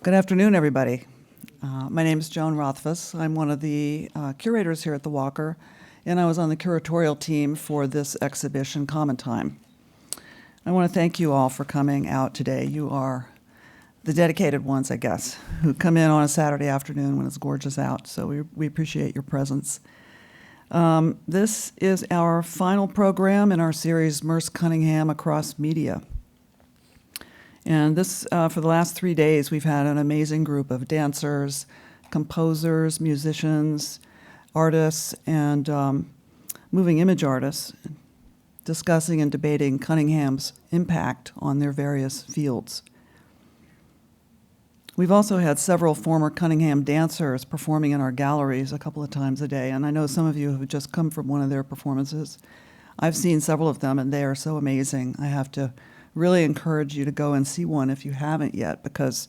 Good afternoon, everybody. My name is Joan Rothfuss. I'm one of the curators here at the Walker, and I was on the curatorial team for this exhibition, Common Time. I want to thank you all for coming out today. You are the dedicated ones, I guess, who come in on a Saturday afternoon when it's gorgeous out, so we appreciate your presence. This is our final program in our series, Merce Cunningham Across Media. And this, for the last 3 days, we've had an amazing group of dancers, composers, musicians, artists, and moving image artists discussing and debating Cunningham's impact on their various fields. We've also had several former Cunningham dancers performing in our galleries a couple of times a day, and I know some of you have just come from one of their performances. I've seen several of them, and they are so amazing. I have to really encourage you to go and see one if you haven't yet, because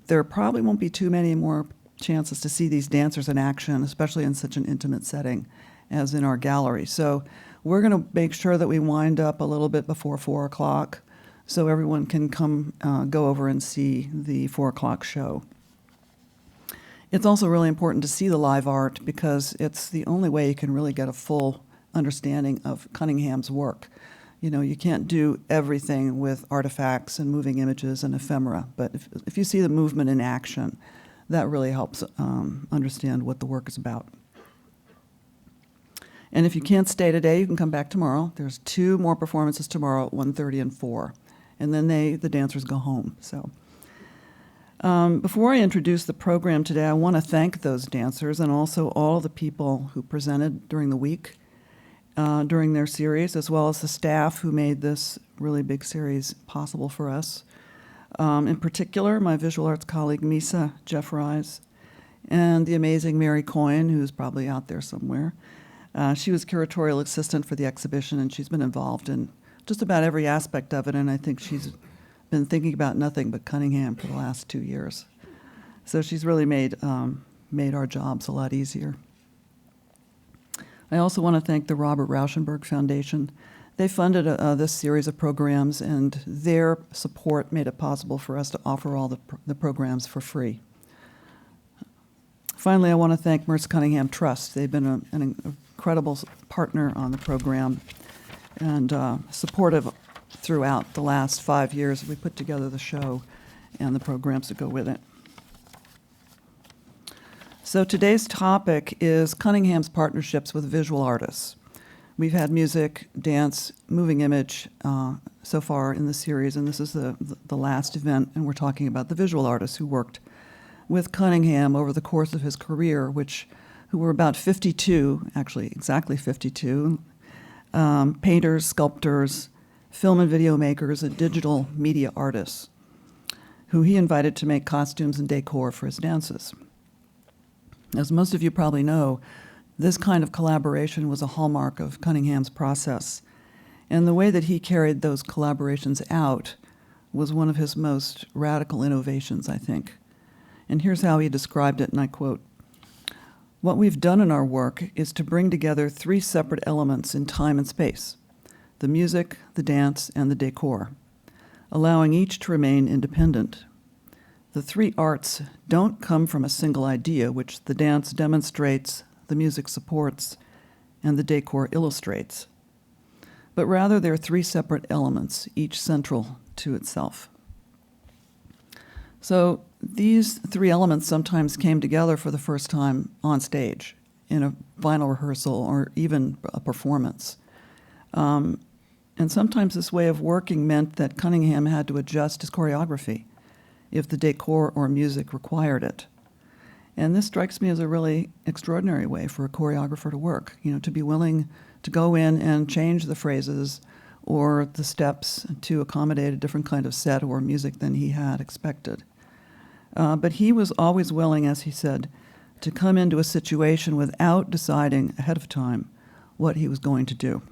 there probably won't be too many more chances to see these dancers in action, especially in such an intimate setting as in our gallery. So we're going to make sure that we wind up a little bit before 4 o'clock so everyone can come go over and see the 4 o'clock show. It's also really important to see the live art because it's the only way you can really get a full understanding of Cunningham's work. You know, you can't do everything with artifacts and moving images and ephemera, but if you see the movement in action, that really helps understand what the work is about. And if you can't stay today, you can come back tomorrow. There's 2 more performances tomorrow at 1:30 and 4, and then the dancers go home. So before I introduce the program today, I want to thank those dancers and also all the people who presented during the week. During their series, as well as the staff who made this really big series possible for us. In particular, my visual arts colleague, Misa Jeffries, and the amazing Mary Coyne, who's probably out there somewhere. She was curatorial assistant for the exhibition, and she's been involved in just about every aspect of it, and I think she's been thinking about nothing but Cunningham for the last 2 years. So she's really made our jobs a lot easier. I also want to thank the Robert Rauschenberg Foundation. They funded this series of programs, and their support made it possible for us to offer all the programs for free. Finally, I want to thank Merce Cunningham Trust. They've been an incredible partner on the program and supportive throughout the last 5 years. We put together the show and the programs that go with it. So today's topic is Cunningham's partnerships with visual artists. We've had music, dance, moving image so far in the series, and this is the last event, and we're talking about the visual artists who worked with Cunningham over the course of his career, who were about 52, actually exactly 52, painters, sculptors, film and video makers, and digital media artists, who he invited to make costumes and decor for his dances. As most of you probably know, this kind of collaboration was a hallmark of Cunningham's process, and the way that he carried those collaborations out was one of his most radical innovations, I think. And here's how he described it, and I quote, "What we've done in our work is to bring together 3 separate elements in time and space, the music, the dance, and the decor, allowing each to remain independent. The 3 arts don't come from a single idea, which the dance demonstrates, the music supports, and the decor illustrates. But rather they're 3 separate elements, each central to itself." So these 3 elements sometimes came together for the first time on stage, in a final rehearsal or even a performance. And sometimes this way of working meant that Cunningham had to adjust his choreography if the decor or music required it. And this strikes me as a really extraordinary way for a choreographer to work, to be willing to go in and change the phrases or the steps to accommodate a different kind of set or music than he had expected. But he was always willing, as he said, to come into a situation without deciding ahead of time what he was going to do.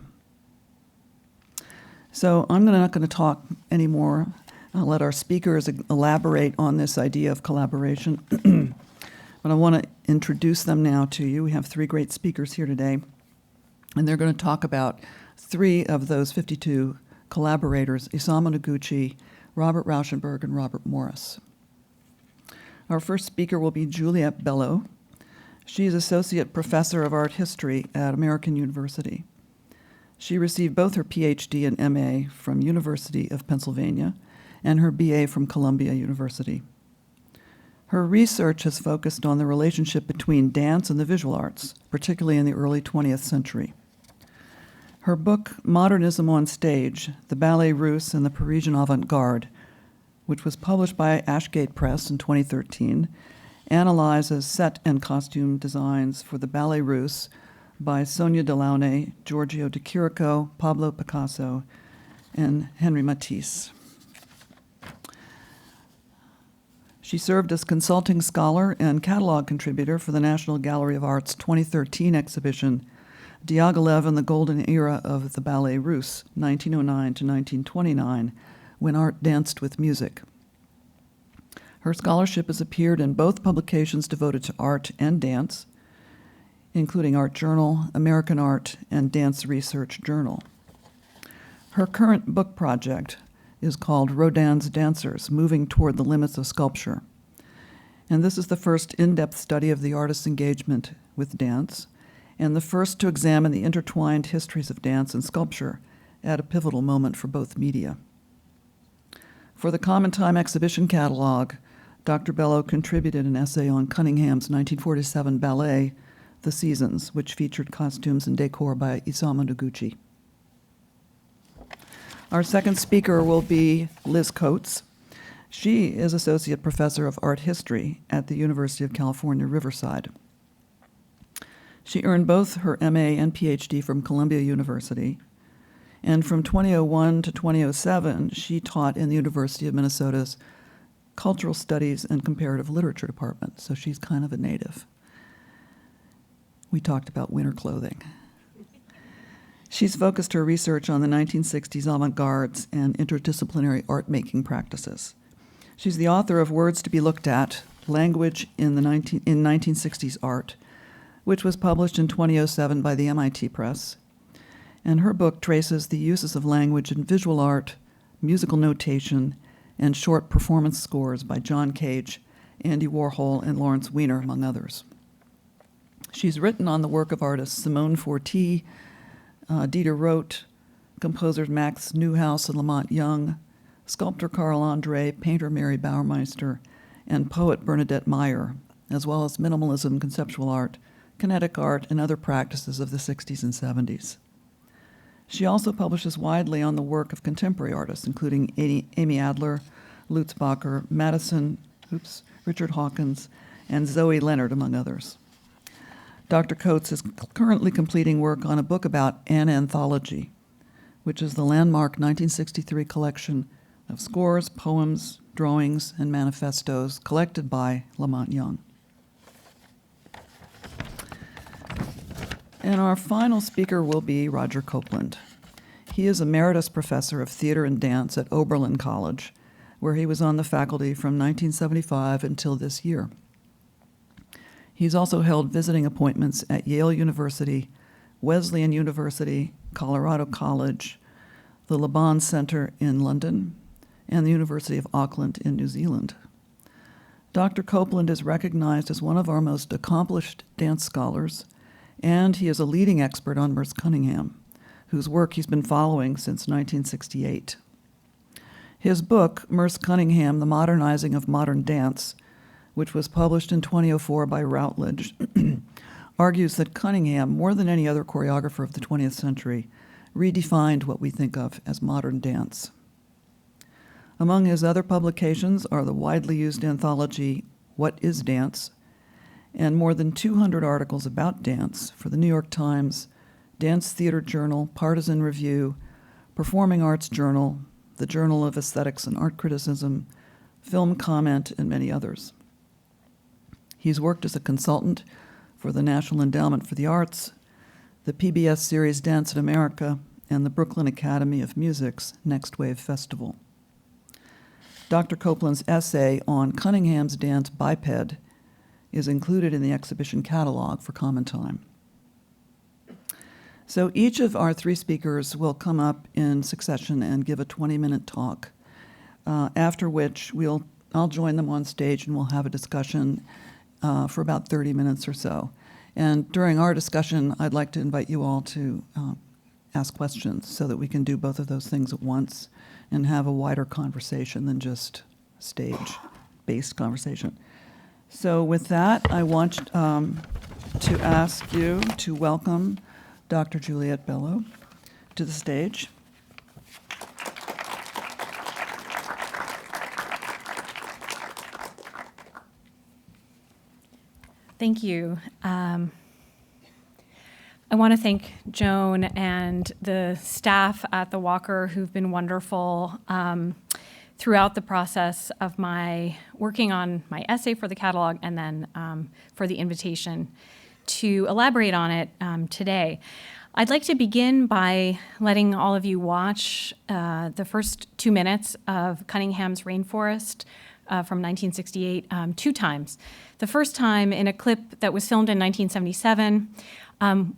So I'm not going to talk anymore. I'll let our speakers elaborate on this idea of collaboration. But I want to introduce them now to you. We have 3 great speakers here today, and they're going to talk about 3 of those 52 collaborators, Isamu Noguchi, Robert Rauschenberg, and Robert Morris. Our first speaker will be Juliet Bello. She is Associate Professor of Art History at American University. She received both her PhD and MA from University of Pennsylvania and her BA from Columbia University. Her research has focused on the relationship between dance and the visual arts, particularly in the early 20th century. Her book, Modernism on Stage, The Ballet Russe and the Parisian Avant-Garde, which was published by Ashgate Press in 2013, analyzes set and costume designs for the Ballet Russe by Sonia Delaunay, Giorgio de Chirico, Pablo Picasso, and Henri Matisse. She served as consulting scholar and catalog contributor for the National Gallery of Art's 2013 exhibition, Diaghilev and the Golden Era of the Ballet Russe, 1909 to 1929, when art danced with music. Her scholarship has appeared in both publications devoted to art and dance, including Art Journal, American Art, and Dance Research Journal. Her current book project is called Rodin's Dancers, Moving Toward the Limits of Sculpture. And this is the first in-depth study of the artist's engagement with dance, and the first to examine the intertwined histories of dance and sculpture at a pivotal moment for both media. For the Common Time exhibition catalog, Dr. Bello contributed an essay on Cunningham's 1947 ballet, The Seasons, which featured costumes and decor by Isamu Noguchi. Our second speaker will be Liz Kotz. She is Associate Professor of Art History at the University of California, Riverside. She earned both her MA and PhD from Columbia University, and from 2001 to 2007, she taught in the University of Minnesota's Cultural Studies and Comparative Literature Department, so she's kind of a native. We talked about winter clothing. She's focused her research on the 1960s avant-gardes and interdisciplinary art-making practices. She's the author of Words to be Looked At, Language in 1960s Art, which was published in 2007 by the MIT Press. And her book traces the uses of language in visual art, musical notation, and short performance scores by John Cage, Andy Warhol, and Lawrence Weiner, among others. She's written on the work of artists Simone Forti, Dieter Roth, composers Max Neuhaus and Lamont Young, sculptor Carl Andre, painter Mary Bauermeister, and poet Bernadette Meyer, as well as minimalism, conceptual art, kinetic art, and other practices of the 60s and 70s. She also publishes widely on the work of contemporary artists, including Amy Adler, Lutz Bacher, Madison, Richard Hawkins, and Zoe Leonard, among others. Dr. Kotz is currently completing work on a book about an anthology, which is the landmark 1963 collection of scores, poems, drawings, and manifestos collected by Lamont Young. And our final speaker will be Roger Copeland. He is Emeritus Professor of Theater and Dance at Oberlin College, where he was on the faculty from 1975 until this year. He's also held visiting appointments at Yale University, Wesleyan University, Colorado College, the Laban Center in London, and the University of Auckland in New Zealand. Dr. Copeland is recognized as one of our most accomplished dance scholars, and he is a leading expert on Merce Cunningham, whose work he's been following since 1968. His book, Merce Cunningham, The Modernizing of Modern Dance, which was published in 2004 by Routledge, argues that Cunningham, more than any other choreographer of the 20th century, redefined what we think of as modern dance. Among his other publications are the widely used anthology, What is Dance?, and more than 200 articles about dance for the New York Times, Dance Theater Journal, Partisan Review, Performing Arts Journal, the Journal of Aesthetics and Art Criticism, Film Comment, and many others. He's worked as a consultant for the National Endowment for the Arts, the PBS series Dance in America, and the Brooklyn Academy of Music's Next Wave Festival. Dr. Copeland's essay on Cunningham's dance Biped is included in the exhibition catalog for Common Time. So each of our three speakers will come up in succession and give a 20-minute talk, after which we'll I'll join them on stage and we'll have a discussion for about 30 minutes or so. And during our discussion, I'd like to invite you all to ask questions so that we can do both of those things at once and have a wider conversation than just stage-based conversation. So with that, I want to ask you to welcome Dr. Juliet Bello to the stage. Thank you. I want to thank Joan and the staff at the Walker who've been wonderful throughout the process of my working on my essay for the catalog and then for the invitation to elaborate on it today. I'd like to begin by letting all of you watch the first 2 minutes of Cunningham's Rainforest from 1968 2 times. The first time in a clip that was filmed in 1977,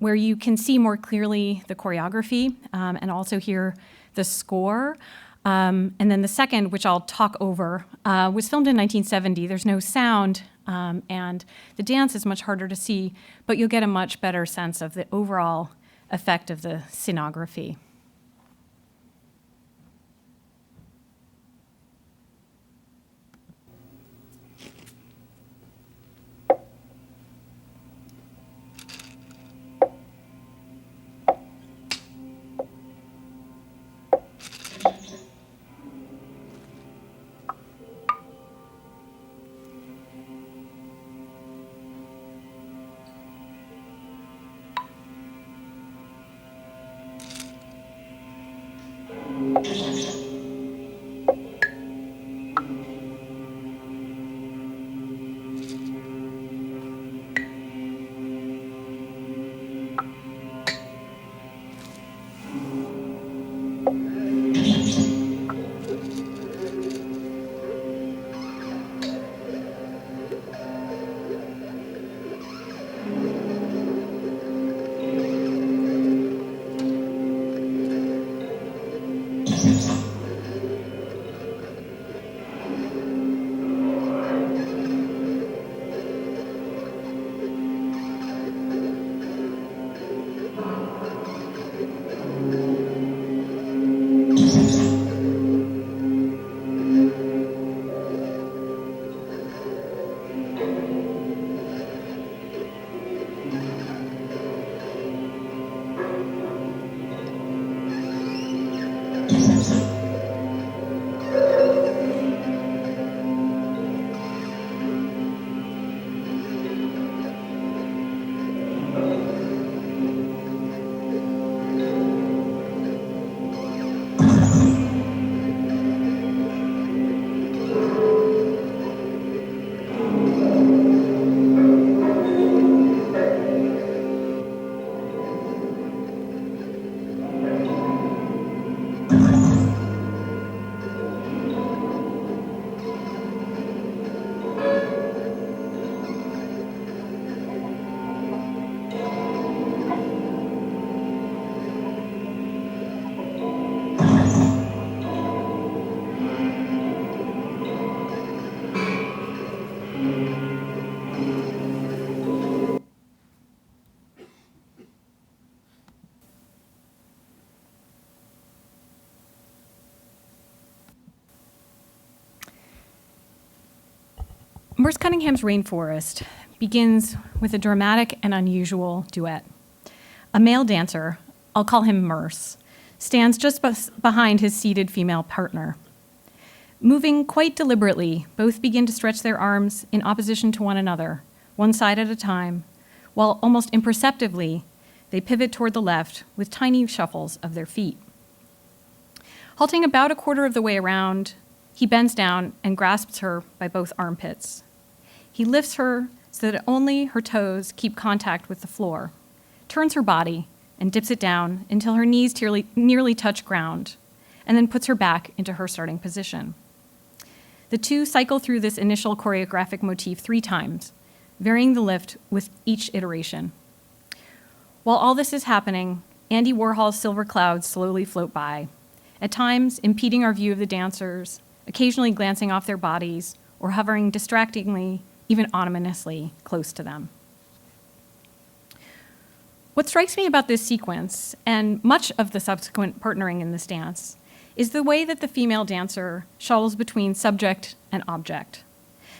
where you can see more clearly the choreography and also hear the score. And then the second, which I'll talk over, was filmed in 1970. There's no sound, and the dance is much harder to see, but you'll get a much better sense of the overall effect of the scenography. Merce Cunningham's Rainforest begins with a dramatic and unusual duet. A male dancer, I'll call him Merce, stands just behind his seated female partner. Moving quite deliberately, both begin to stretch their arms in opposition to one another, one side at a time, while almost imperceptibly, they pivot toward the left with tiny shuffles of their feet. Halting about a quarter of the way around, he bends down and grasps her by both armpits. He lifts her so that only her toes keep contact with the floor, turns her body, and dips it down until her knees nearly touch ground, and then puts her back into her starting position. The two cycle through this initial choreographic motif 3 times, varying the lift with each iteration. While all this is happening, Andy Warhol's silver clouds slowly float by, at times impeding our view of the dancers, occasionally glancing off their bodies or hovering distractingly, even ominously close to them. What strikes me about this sequence, and much of the subsequent partnering in this dance, is the way that the female dancer shuttles between subject and object,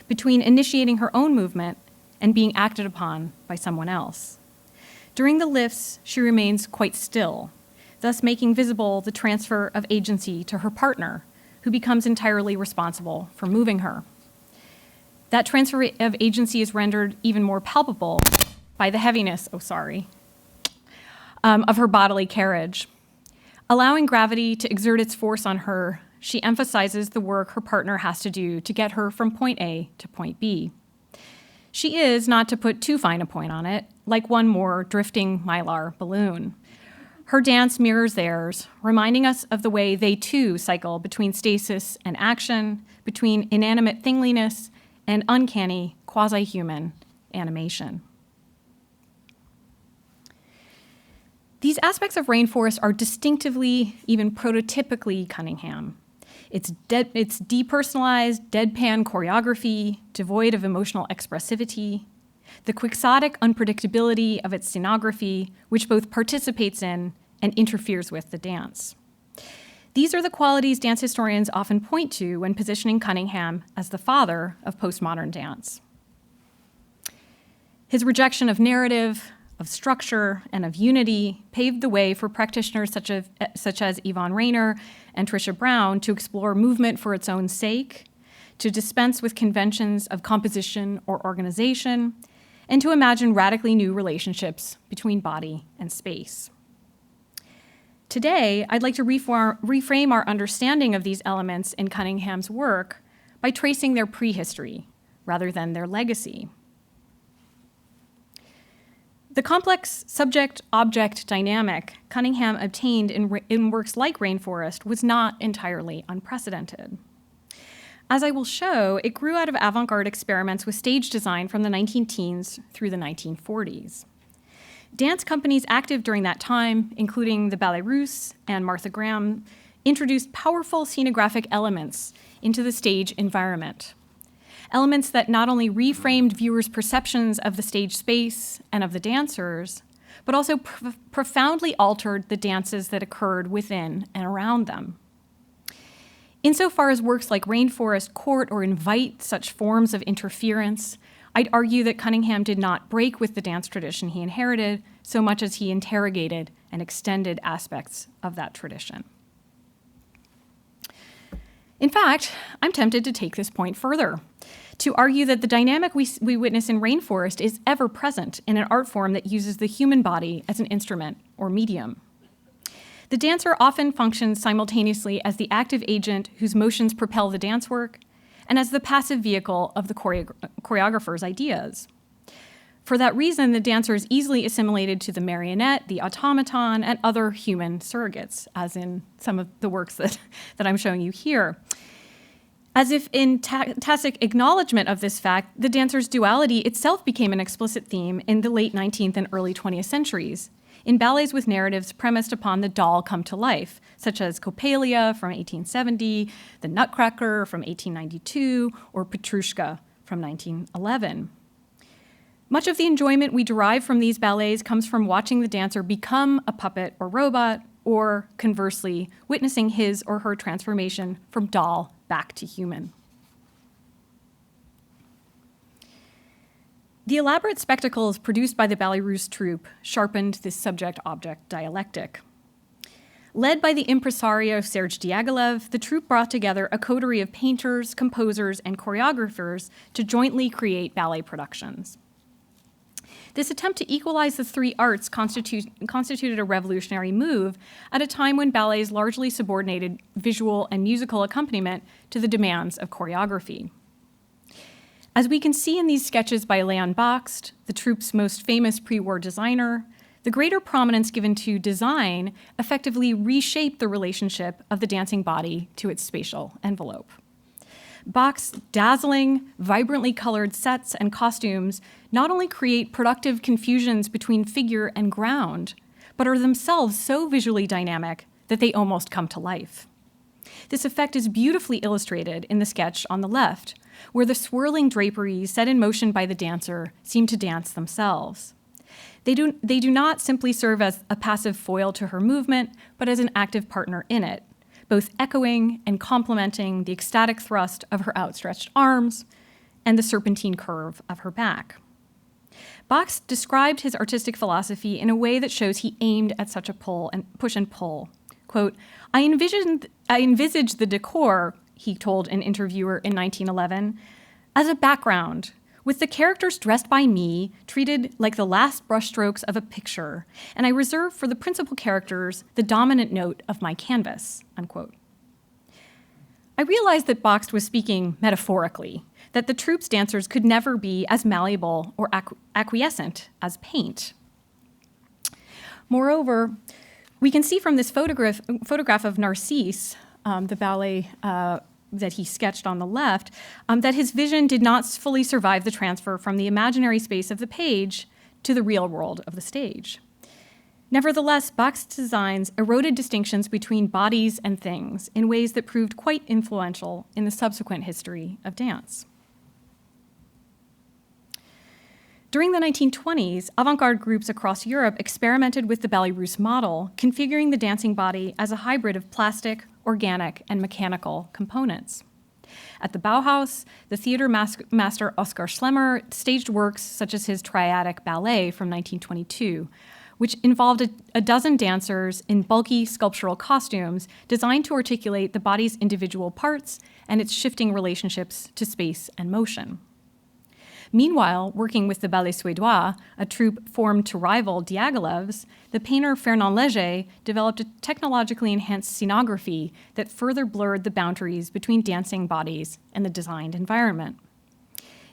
between initiating her own movement and being acted upon by someone else. During the lifts, she remains quite still, thus making visible the transfer of agency to her partner, who becomes entirely responsible for moving her. That transfer of agency is rendered even more palpable by the heaviness, of her bodily carriage. Allowing gravity to exert its force on her, she emphasizes the work her partner has to do to get her from point A to point B. She is, not to put too fine a point on it, like one more drifting mylar balloon. Her dance mirrors theirs, reminding us of the way they too cycle between stasis and action, between inanimate thingliness and uncanny, quasi-human animation. These aspects of Rainforest are distinctively, even prototypically Cunningham. It's depersonalized, deadpan choreography, devoid of emotional expressivity, the quixotic unpredictability of its scenography, which both participates in and interferes with the dance. These are the qualities dance historians often point to when positioning Cunningham as the father of postmodern dance. His rejection of narrative, of structure, and of unity paved the way for practitioners such as Yvonne Rainer and Tricia Brown to explore movement for its own sake, to dispense with conventions of composition or organization, and to imagine radically new relationships between body and space. Today, I'd like to reframe our understanding of these elements in Cunningham's work by tracing their prehistory rather than their legacy. The complex subject-object dynamic Cunningham obtained in works like Rainforest was not entirely unprecedented. As I will show, it grew out of avant-garde experiments with stage design from the 19-teens through the 1940s. Dance companies active during that time, including the Ballet Russe and Martha Graham, introduced powerful scenographic elements into the stage environment. Elements that not only reframed viewers' perceptions of the stage space and of the dancers, but also profoundly altered the dances that occurred within and around them. Insofar as works like Rainforest court or invite such forms of interference, I'd argue that Cunningham did not break with the dance tradition he inherited so much as he interrogated and extended aspects of that tradition. In fact, I'm tempted to take this point further, to argue that the dynamic we witness in Rainforest is ever present in an art form that uses the human body as an instrument or medium. The dancer often functions simultaneously as the active agent whose motions propel the dance work and as the passive vehicle of the choreographer's ideas. For that reason, the dancer is easily assimilated to the marionette, the automaton, and other human surrogates, as in some of the works that I'm showing you here. As if in tacit acknowledgement of this fact, the dancer's duality itself became an explicit theme in the late 19th and early 20th centuries, in ballets with narratives premised upon the doll come to life, such as Coppelia from 1870, The Nutcracker from 1892, or Petrushka from 1911. Much of the enjoyment we derive from these ballets comes from watching the dancer become a puppet or robot, or conversely, witnessing his or her transformation from doll back to human. The elaborate spectacles produced by the Ballet Russe troupe sharpened this subject-object dialectic. Led by the impresario Serge Diaghilev, the troupe brought together a coterie of painters, composers, and choreographers to jointly create ballet productions. This attempt to equalize the three arts constituted a revolutionary move at a time when ballets largely subordinated visual and musical accompaniment to the demands of choreography. As we can see in these sketches by Leon Bakst, the troupe's most famous pre-war designer, the greater prominence given to design effectively reshaped the relationship of the dancing body to its spatial envelope. Bach's dazzling, vibrantly colored sets and costumes not only create productive confusions between figure and ground, but are themselves so visually dynamic that they almost come to life. This effect is beautifully illustrated in the sketch on the left, where the swirling draperies set in motion by the dancer seem to dance themselves. They do not simply serve as a passive foil to her movement, but as an active partner in it, both echoing and complementing the ecstatic thrust of her outstretched arms and the serpentine curve of her back. Bach described his artistic philosophy in a way that shows he aimed at such a push and pull. Quote, I envisaged the decor, he told an interviewer in 1911, as a background, with the characters dressed by me treated like the last brushstrokes of a picture, and I reserved for the principal characters the dominant note of my canvas, unquote. I realized that Bach was speaking metaphorically, that the troupe's dancers could never be as malleable or acquiescent as paint. Moreover, we can see from this photograph of Narcisse, the ballet that he sketched on the left, that his vision did not fully survive the transfer from the imaginary space of the page to the real world of the stage. Nevertheless, Bach's designs eroded distinctions between bodies and things in ways that proved quite influential in the subsequent history of dance. During the 1920s, avant-garde groups across Europe experimented with the ballet russe model, configuring the dancing body as a hybrid of plastic, organic, and mechanical components. At the Bauhaus, the theater master Oskar Schlemmer staged works such as his Triadic Ballet from 1922, which involved a dozen dancers in bulky sculptural costumes designed to articulate the body's individual parts and its shifting relationships to space and motion. Meanwhile, working with the Ballet Suédois, a troupe formed to rival Diaghilev's, the painter Fernand Léger developed a technologically enhanced scenography that further blurred the boundaries between dancing bodies and the designed environment.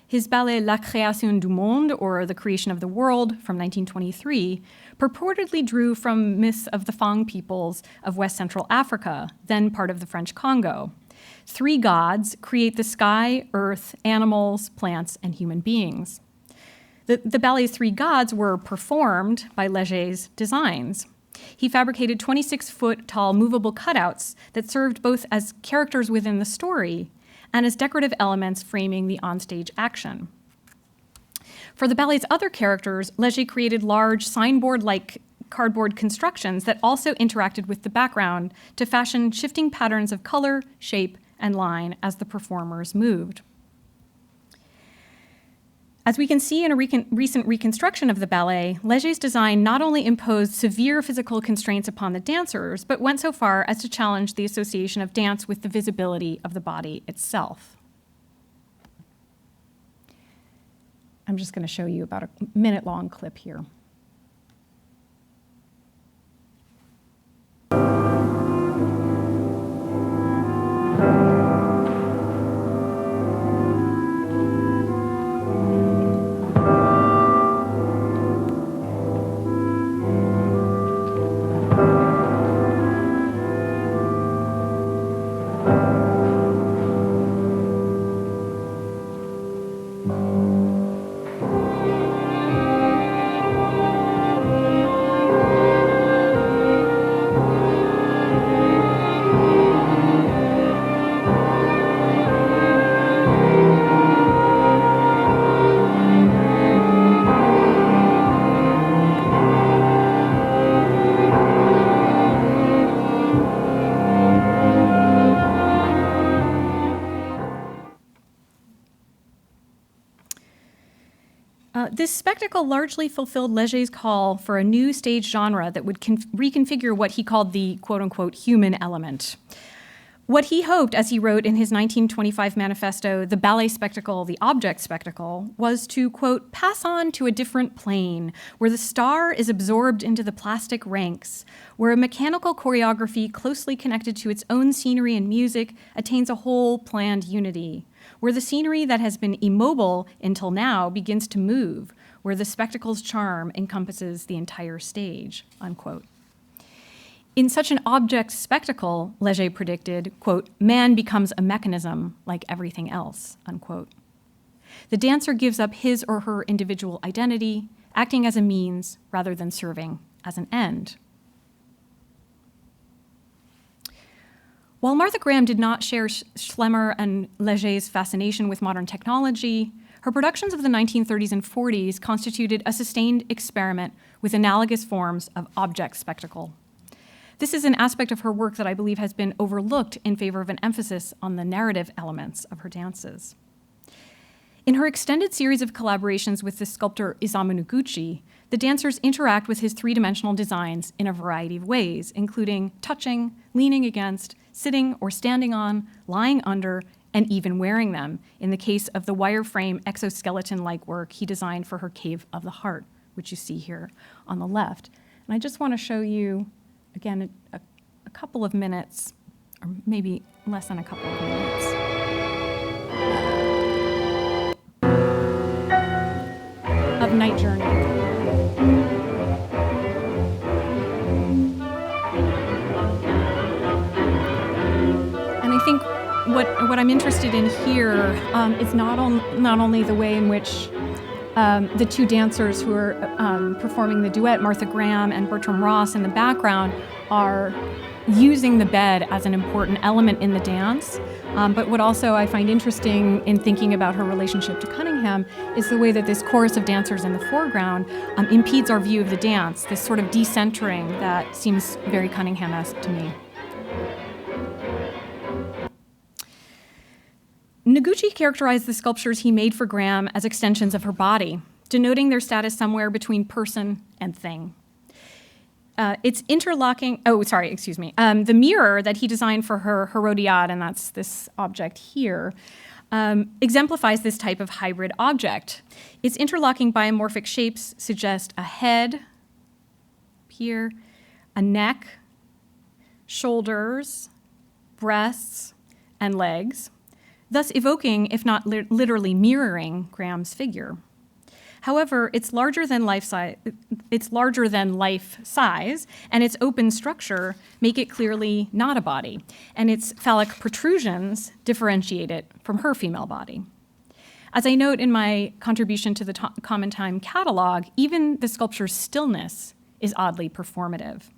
His ballet La Création du Monde, or The Creation of the World, from 1923, purportedly drew from myths of the Fang peoples of West Central Africa, then part of the French Congo. Three gods create the sky, earth, animals, plants, and human beings. The ballet's three gods were performed by Léger's designs. He fabricated 26-foot-tall movable cutouts that served both as characters within the story and as decorative elements framing the onstage action. For the ballet's other characters, Léger created large signboard-like cardboard constructions that also interacted with the background to fashion shifting patterns of color, shape, and line as the performers moved. As we can see in a recent reconstruction of the ballet, Léger's design not only imposed severe physical constraints upon the dancers, but went so far as to challenge the association of dance with the visibility of the body itself. I'm just going to show you about a minute-long clip here. This spectacle largely fulfilled Léger's call for a new stage genre that would reconfigure what he called the quote-unquote human element. What he hoped, as he wrote in his 1925 manifesto, the ballet spectacle, the object spectacle, was to, quote, pass on to a different plane, where the star is absorbed into the plastic ranks, where a mechanical choreography closely connected to its own scenery and music attains a whole planned unity, where the scenery that has been immobile until now begins to move, where the spectacle's charm encompasses the entire stage, unquote. In such an object spectacle, Léger predicted, quote, man becomes a mechanism like everything else, unquote. The dancer gives up his or her individual identity, acting as a means rather than serving as an end. While Martha Graham did not share Schlemmer and Leger's fascination with modern technology, her productions of the 1930s and 40s constituted a sustained experiment with analogous forms of object spectacle. This is an aspect of her work that I believe has been overlooked in favor of an emphasis on the narrative elements of her dances. In her extended series of collaborations with the sculptor Isamu Noguchi, the dancers interact with his three-dimensional designs in a variety of ways, including touching, leaning against, sitting or standing on, lying under, and even wearing them, in the case of the wireframe exoskeleton-like work he designed for her Cave of the Heart, which you see here on the left. And I just want to show you, again, a couple of minutes, or maybe less than a couple of minutes, of Night Journey. And I think what I'm interested in here is not only the way in which the two dancers who are performing the duet, Martha Graham and Bertram Ross in the background, are using the bed as an important element in the dance. But what also I find interesting in thinking about her relationship to Cunningham is the way that this chorus of dancers in the foreground impedes our view of the dance, this sort of decentering that seems very Cunningham-esque to me. Noguchi characterized the sculptures he made for Graham as extensions of her body, denoting their status somewhere between person and thing. It's interlocking, the mirror that he designed for her Herodiade, and that's this object here, exemplifies this type of hybrid object. Its interlocking biomorphic shapes suggest a head here, a neck, shoulders, breasts, and legs, thus evoking, if not literally mirroring, Graham's figure. However, it's larger than life size, and its open structure make it clearly not a body, and its phallic protrusions differentiate it from her female body. As I note in my contribution to the Common Time catalog, even the sculpture's stillness is oddly performative.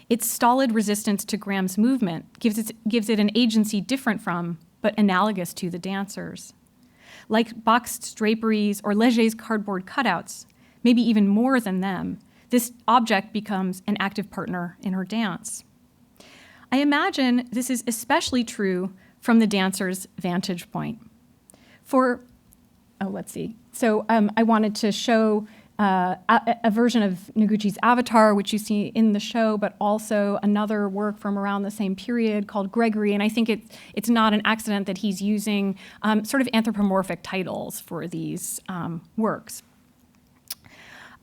Its stolid resistance to Graham's movement gives it an agency different from, but analogous to, the dancers. Like boxed draperies or Leger's cardboard cutouts, maybe even more than them, this object becomes an active partner in her dance. I imagine this is especially true from the dancer's vantage point. I wanted to show a version of Noguchi's Avatar, which you see in the show, but also another work from around the same period called Gregory. And I think it's not an accident that he's using sort of anthropomorphic titles for these works.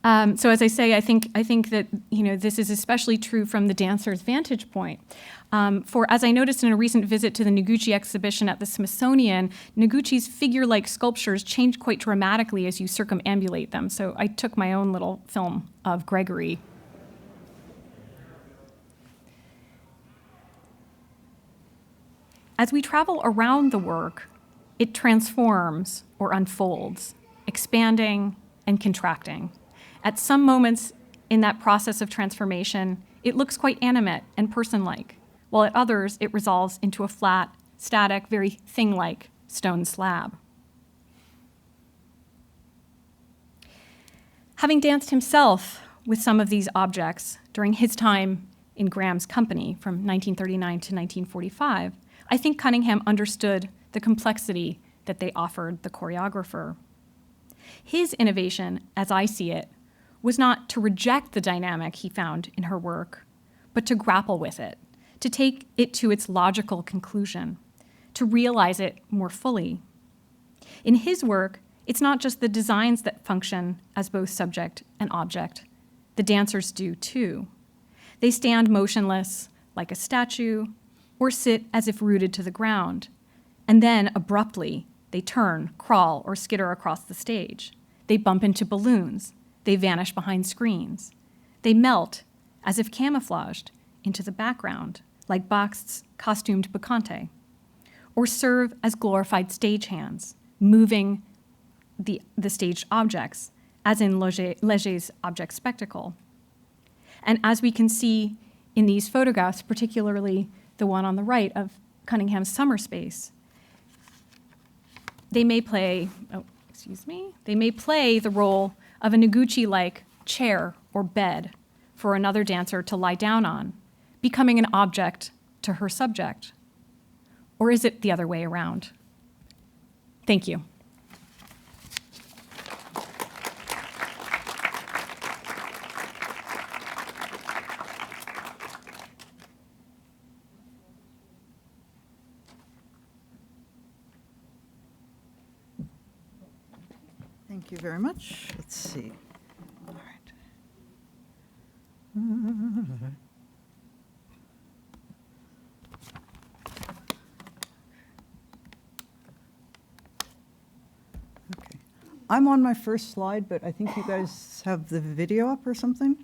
So as I say, I think that this is especially true from the dancer's vantage point. For as I noticed in a recent visit to the Noguchi exhibition at the Smithsonian, Noguchi's figure-like sculptures change quite dramatically as you circumambulate them. So I took my own little film of Gregory. As we travel around the work, it transforms or unfolds, expanding and contracting. At some moments in that process of transformation, it looks quite animate and person-like, while at others it resolves into a flat, static, very thing-like stone slab. Having danced himself with some of these objects during his time in Graham's company from 1939 to 1945, I think Cunningham understood the complexity that they offered the choreographer. His innovation, as I see it, was not to reject the dynamic he found in her work, but to grapple with it, to take it to its logical conclusion, to realize it more fully. In his work, it's not just the designs that function as both subject and object. The dancers do too. They stand motionless, like a statue, or sit as if rooted to the ground, and then abruptly they turn, crawl, or skitter across the stage. They bump into balloons. They vanish behind screens. They melt, as if camouflaged, into the background, like Bach's costumed bacchante, or serve as glorified stagehands, moving the staged objects, as in Leger's object spectacle. And as we can see in these photographs, particularly the one on the right of Cunningham's summer space. They may play, they may play the role of a Noguchi-like chair or bed for another dancer to lie down on, becoming an object to her subject. Or is it the other way around? Thank you. Thank you very much. Let's see. All right. Okay. I'm on my first slide, but I think you guys have the video up or something.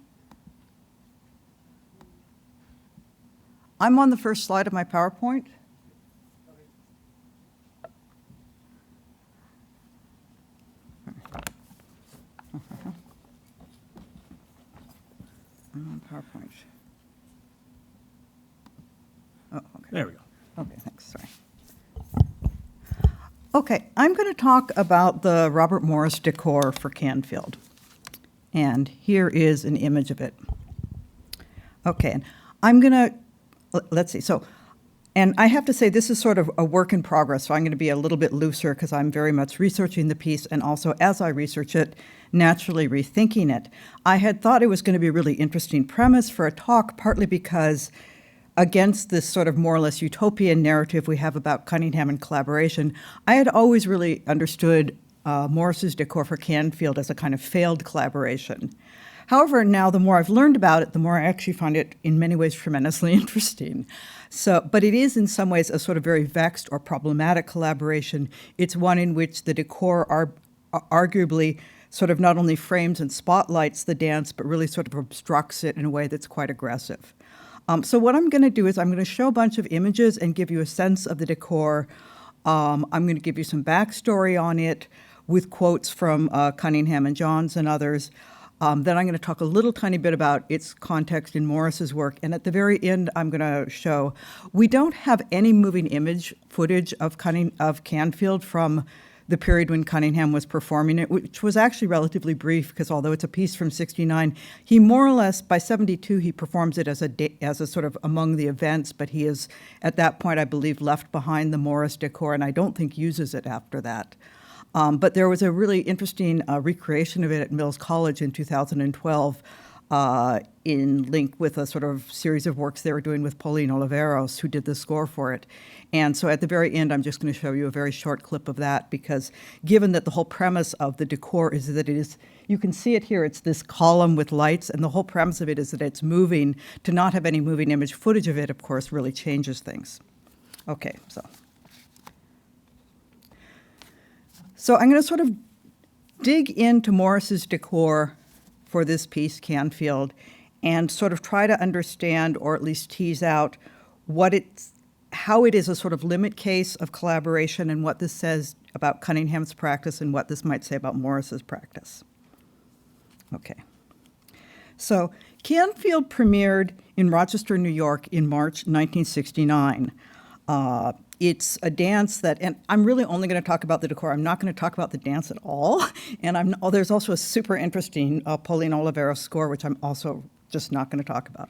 I'm on the first slide of my PowerPoint. I'm on PowerPoint. Oh, okay. There we go. Okay, thanks, sorry. Okay, I'm going to talk about the Robert Morris decor for Canfield. And here is an image of it. Okay, and I'm going to, let's see, so, and I have to say this is sort of a work in progress, so I'm going to be a little bit looser because I'm very much researching the piece and also as I research it, naturally rethinking it. I had thought it was going to be a really interesting premise for a talk, partly because against this sort of more or less utopian narrative we have about Cunningham and collaboration, I had always really understood Morris's decor for Canfield as a kind of failed collaboration. However, now the more I've learned about it, the more I actually find it in many ways tremendously interesting. So, but it is in some ways a sort of very vexed or problematic collaboration. It's one in which the decor are arguably sort of not only frames and spotlights the dance, but really sort of obstructs it in a way that's quite aggressive. So what I'm going to do is I'm going to show a bunch of images and give you a sense of the decor. I'm going to give you some backstory on it with quotes from Cunningham and Johns and others. Then I'm going to talk a little tiny bit about its context in Morris's work. And at the very end, I'm going to show we don't have any moving image footage of Canfield from the period when Cunningham was performing it, which was actually relatively brief because although it's a piece from '69, he more or less, by '72, he performs it as a sort of among the events, but he is, at that point, I believe, left behind the Morris decor, and I don't think uses it after that. But there was a really interesting recreation of it at Mills College in 2012 in link with a sort of series of works they were doing with Pauline Oliveros, who did the score for it. And so at the very end, I'm just going to show you a very short clip of that because given that the whole premise of the decor is that it is, you can see it here, it's this column with lights, and the whole premise of it is that it's moving. To not have any moving image footage of it, of course, really changes things. Okay, So I'm going to sort of dig into Morris's decor for this piece, Canfield, and sort of try to understand or at least tease out how it is a sort of limit case of collaboration and what this says about Cunningham's practice and what this might say about Morris's practice. Okay. So Canfield premiered in Rochester, New York in March 1969. It's a dance that, and I'm really only going to talk about the decor. I'm not going to talk about the dance at all. And there's also a super interesting Pauline Oliveros score, which I'm also just not going to talk about.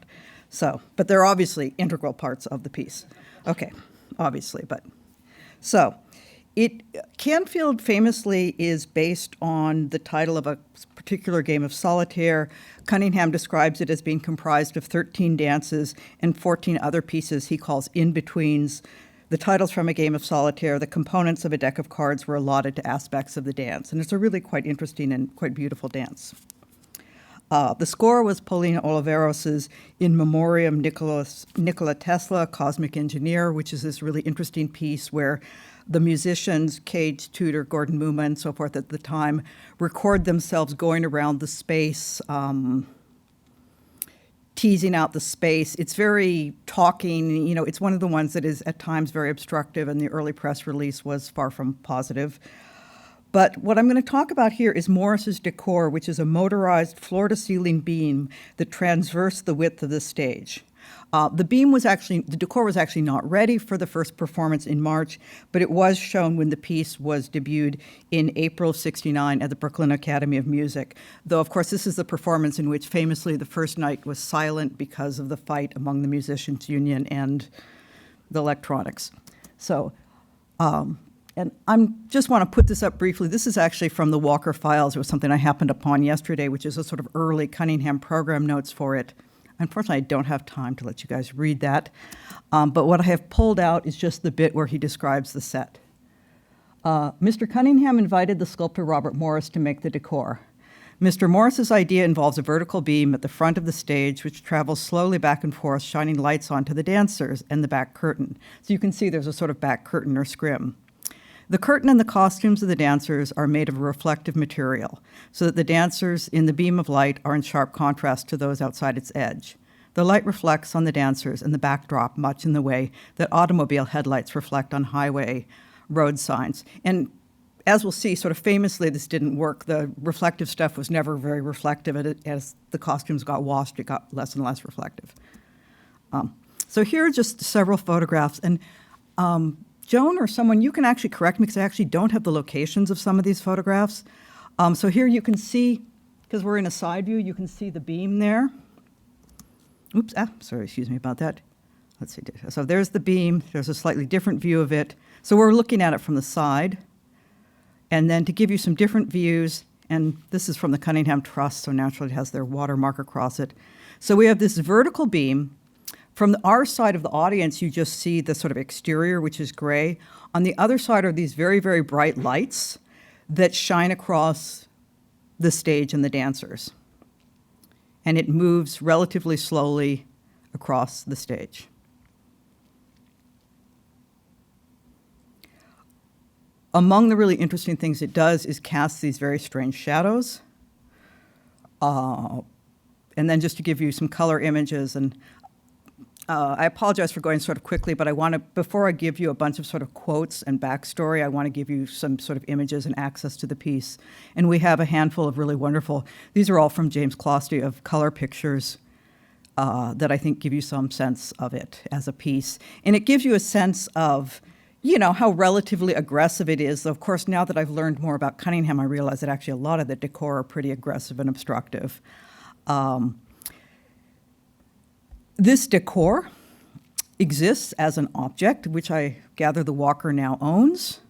So, but they're obviously integral parts of the piece. Okay, obviously, but. So, Canfield famously is based on the title of a particular game of solitaire. Cunningham describes it as being comprised of 13 dances and 14 other pieces he calls in-betweens. The title's from a game of solitaire. The components of a deck of cards were allotted to aspects of the dance. And it's a really quite interesting and quite beautiful dance. The score was Pauline Oliveros's In Memoriam Nikola Tesla, Cosmic Engineer, which is this really interesting piece where the musicians, Cage, Tudor, Gordon Muma, and so forth at the time, record themselves going around the space, teasing out the space. It's very talking, it's one of the ones that is at times very obstructive, and the early press release was far from positive. But what I'm going to talk about here is Morris's decor, which is a motorized floor-to-ceiling beam that transversed the width of the stage. The decor was actually not ready for the first performance in March, but it was shown when the piece was debuted in April of '69 at the Brooklyn Academy of Music. Though, of course, this is the performance in which famously the first night was silent because of the fight among the musicians' union and the electronics. So, and I just want to put this up briefly. This is actually from the Walker Files. It was something I happened upon yesterday, which is a sort of early Cunningham program notes for it. Unfortunately, I don't have time to let you guys read that. But what I have pulled out is just the bit where he describes the set. Mr. Cunningham invited the sculptor Robert Morris to make the decor. Mr. Morris's idea involves a vertical beam at the front of the stage, which travels slowly back and forth, shining lights onto the dancers and the back curtain. So you can see there's a sort of back curtain or scrim. The curtain and the costumes of the dancers are made of a reflective material, so that the dancers in the beam of light are in sharp contrast to those outside its edge. The light reflects on the dancers and the backdrop much in the way that automobile headlights reflect on highway road signs. And as we'll see, sort of famously, this didn't work. The reflective stuff was never very reflective. As the costumes got washed, it got less and less reflective. So here are just several photographs. And Joan or someone, you can actually correct me because I actually don't have the locations of some of these photographs. So here you can see, because we're in a side view, you can see the beam there. Oops, sorry, excuse me about that. Let's see. So there's the beam. There's a slightly different view of it. So we're looking at it from the side. And then to give you some different views, and this is from the Cunningham Trust, so naturally it has their watermark across it. So we have this vertical beam. From our side of the audience, you just see the sort of exterior, which is gray. On the other side are these very, very bright lights that shine across the stage and the dancers. And it moves relatively slowly across the stage. Among the really interesting things it does is cast these very strange shadows. And then just to give you some color images, and I apologize for going sort of quickly, but I want to, before I give you a bunch of sort of quotes and backstory, I want to give you some sort of images and access to the piece. And we have a handful of really wonderful, these are all from James Closty, of color pictures that I think give you some sense of it as a piece. And it gives you a sense of, you know, how relatively aggressive it is. Though, of course, now that I've learned more about Cunningham, I realize that actually a lot of the decor are pretty aggressive and obstructive. This decor exists as an object, which I gather the Walker now owns.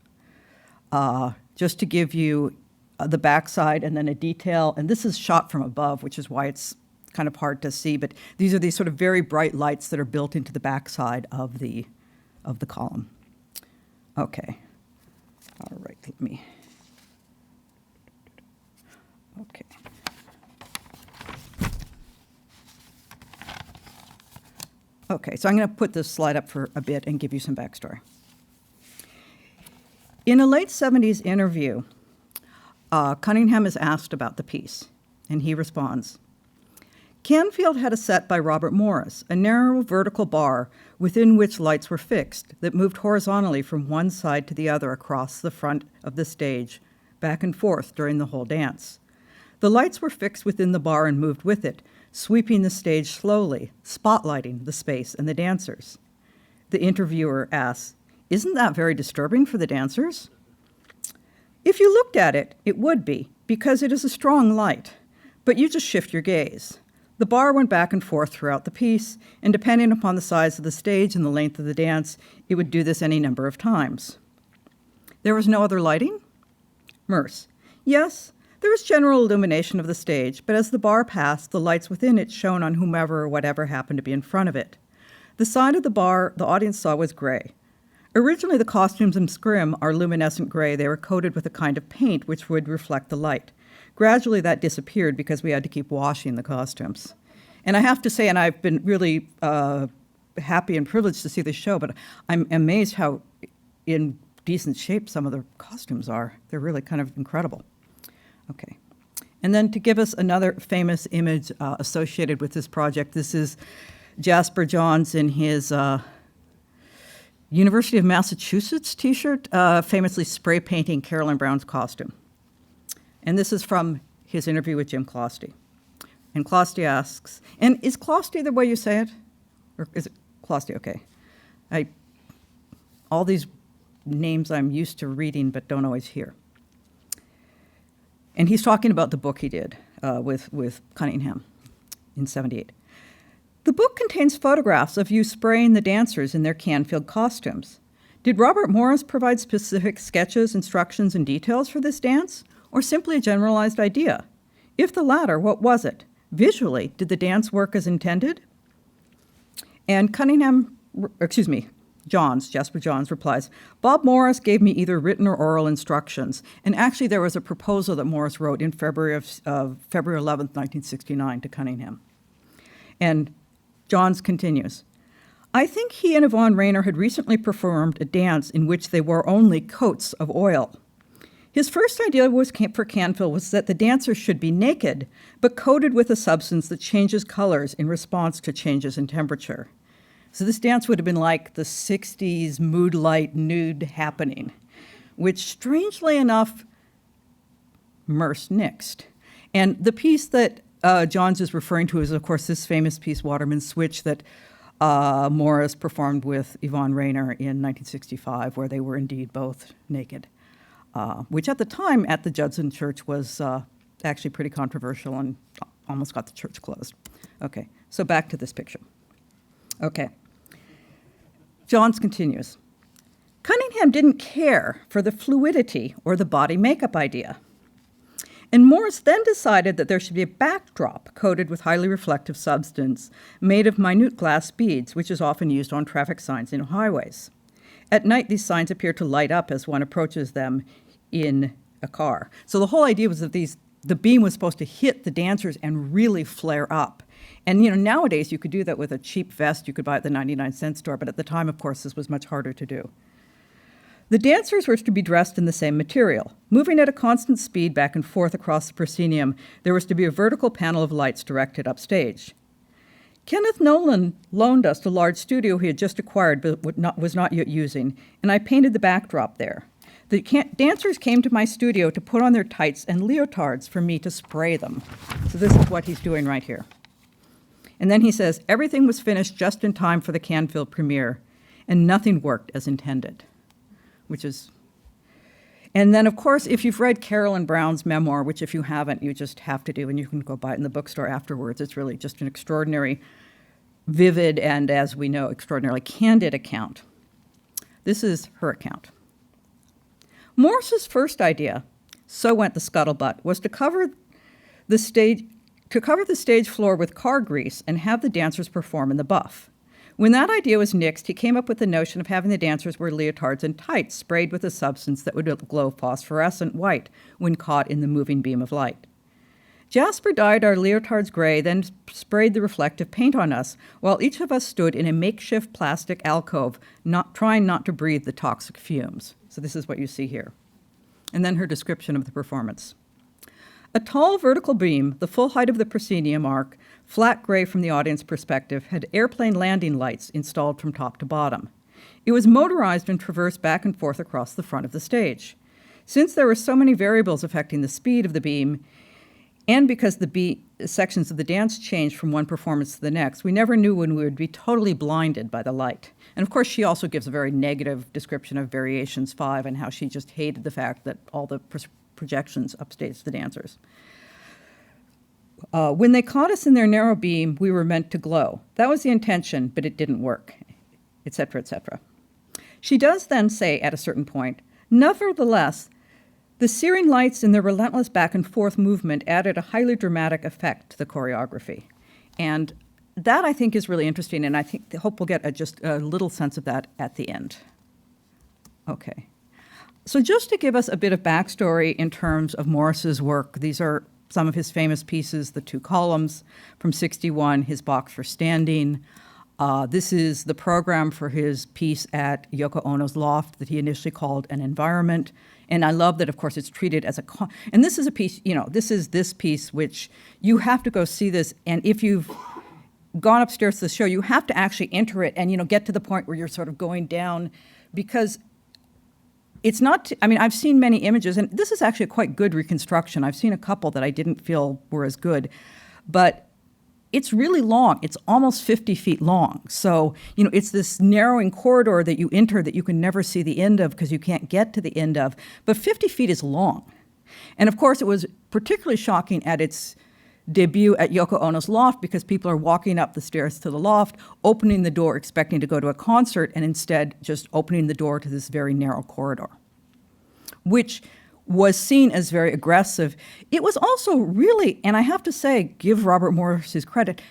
Just to give you the backside and then a detail, and this is shot from above, which is why it's kind of hard to see, but these are these sort of very bright lights that are built into the backside of the column. Okay. All right, let me. Okay. Okay, so I'm going to put this slide up for a bit and give you some backstory. In a late 70s interview, Cunningham is asked about the piece, and he responds, "Canfield had a set by Robert Morris, a narrow vertical bar within which lights were fixed that moved horizontally from one side to the other across the front of the stage, back and forth during the whole dance. The lights were fixed within the bar and moved with it, sweeping the stage slowly, spotlighting the space and the dancers." The interviewer asks, "Isn't that very disturbing for the dancers?" "If you looked at it, it would be, because it is a strong light, but you just shift your gaze. The bar went back and forth throughout the piece, and depending upon the size of the stage and the length of the dance, it would do this any number of times." "There was no other lighting?" Merce, "Yes, there was general illumination of the stage, but as the bar passed, the lights within it shone on whomever or whatever happened to be in front of it. The side of the bar the audience saw was gray. Originally, the costumes in scrim are luminescent gray. They were coated with a kind of paint which would reflect the light. Gradually, that disappeared because we had to keep washing the costumes." And I have to say, and I've been really happy and privileged to see this show, but I'm amazed how in decent shape some of the costumes are. They're really kind of incredible. Okay. And then to give us another famous image associated with this project, this is Jasper Johns in his University of Massachusetts t-shirt, famously spray painting Carolyn Brown's costume. And this is from his interview with Jim Closty. And Closty asks, "And is Closty the way you say it? Or is it Closty? Okay. All these names I'm used to reading but don't always hear. And he's talking about the book he did with Cunningham in 78. The book contains photographs of you spraying the dancers in their Canfield costumes. Did Robert Morris provide specific sketches, instructions, and details for this dance, or simply a generalized idea? If the latter, what was it? Visually, did the dance work as intended? And Jasper Johns replies, Bob Morris gave me either written or oral instructions. And actually there was a proposal that Morris wrote in February 11th, 1969 to Cunningham. And Johns continues, I think he and Yvonne Rainer had recently performed a dance in which they wore only coats of oil. His first idea for Canfield was that the dancers should be naked, but coated with a substance that changes colors in response to changes in temperature. So this dance would have been like the 60s mood light nude happening, which strangely enough, Merce nixed. And the piece that Johns is referring to is, of course, this famous piece, Waterman's Switch, that Morris performed with Yvonne Rainer in 1965, where they were indeed both naked, which at the time at the Judson Church was actually pretty controversial and almost got the church closed. Okay, so back to this picture. Okay. Johns continues. Cunningham didn't care for the fluidity or the body makeup idea. And Morris then decided that there should be a backdrop coated with highly reflective substance made of minute glass beads, which is often used on traffic signs in highways. At night, these signs appear to light up as one approaches them in a car. So the whole idea was that the beam was supposed to hit the dancers and really flare up. And nowadays you could do that with a cheap vest you could buy at the 99-cent store, but at the time, of course, this was much harder to do. The dancers were to be dressed in the same material. Moving at a constant speed back and forth across the proscenium, there was to be a vertical panel of lights directed upstage. Kenneth Nolan loaned us the large studio he had just acquired but was not yet using, and I painted the backdrop there. The dancers came to my studio to put on their tights and leotards for me to spray them. So this is what he's doing right here. And then he says, everything was finished just in time for the Canfield premiere, and nothing worked as intended, which is... And then, of course, if you've read Carolyn Brown's memoir, which if you haven't, you just have to do, and you can go buy it in the bookstore afterwards, it's really just an extraordinary, vivid, and as we know, extraordinarily candid account. This is her account. Morris's first idea, so went the scuttlebutt, was to cover the stage floor with car grease and have the dancers perform in the buff. When that idea was nixed, he came up with the notion of having the dancers wear leotards and tights sprayed with a substance that would glow phosphorescent white when caught in the moving beam of light. Jasper dyed our leotards gray, then sprayed the reflective paint on us, while each of us stood in a makeshift plastic alcove, trying not to breathe the toxic fumes. So this is what you see here. And then her description of the performance. A tall vertical beam, the full height of the proscenium arc, flat gray from the audience perspective, had airplane landing lights installed from top to bottom. It was motorized and traversed back and forth across the front of the stage. Since there were so many variables affecting the speed of the beam, and because the sections of the dance changed from one performance to the next, we never knew when we would be totally blinded by the light. And of course, she also gives a very negative description of Variations 5 and how she just hated the fact that all the projections upstaged the dancers. When they caught us in their narrow beam, we were meant to glow. That was the intention, but it didn't work, etc., etc. She does then say at a certain point, nevertheless, the searing lights and the relentless back and forth movement added a highly dramatic effect to the choreography. And that, I think, is really interesting, and I hope we'll get just a little sense of that at the end. Okay. So just to give us a bit of backstory in terms of Morris's work, these are some of his famous pieces, the two columns from 61, his box for standing. This is the program for his piece at Yoko Ono's loft that he initially called An Environment. And I love that, of course, it's treated as and this is a piece, this piece which you have to go see this. And if you've gone upstairs to the show, you have to actually enter it and, get to the point where you're sort of going down, because it's not, I've seen many images, and this is actually a quite good reconstruction. I've seen a couple that I didn't feel were as good. But it's really long. It's almost 50 feet long. So, it's this narrowing corridor that you enter that you can never see the end of because you can't get to the end of. But 50 feet is long. And of course, it was particularly shocking at its debut at Yoko Ono's loft because people are walking up the stairs to the loft, opening the door, expecting to go to a concert, and instead just opening the door to this very narrow corridor, which was seen as very aggressive. It was also really, and I have to say, give Robert Morris his credit,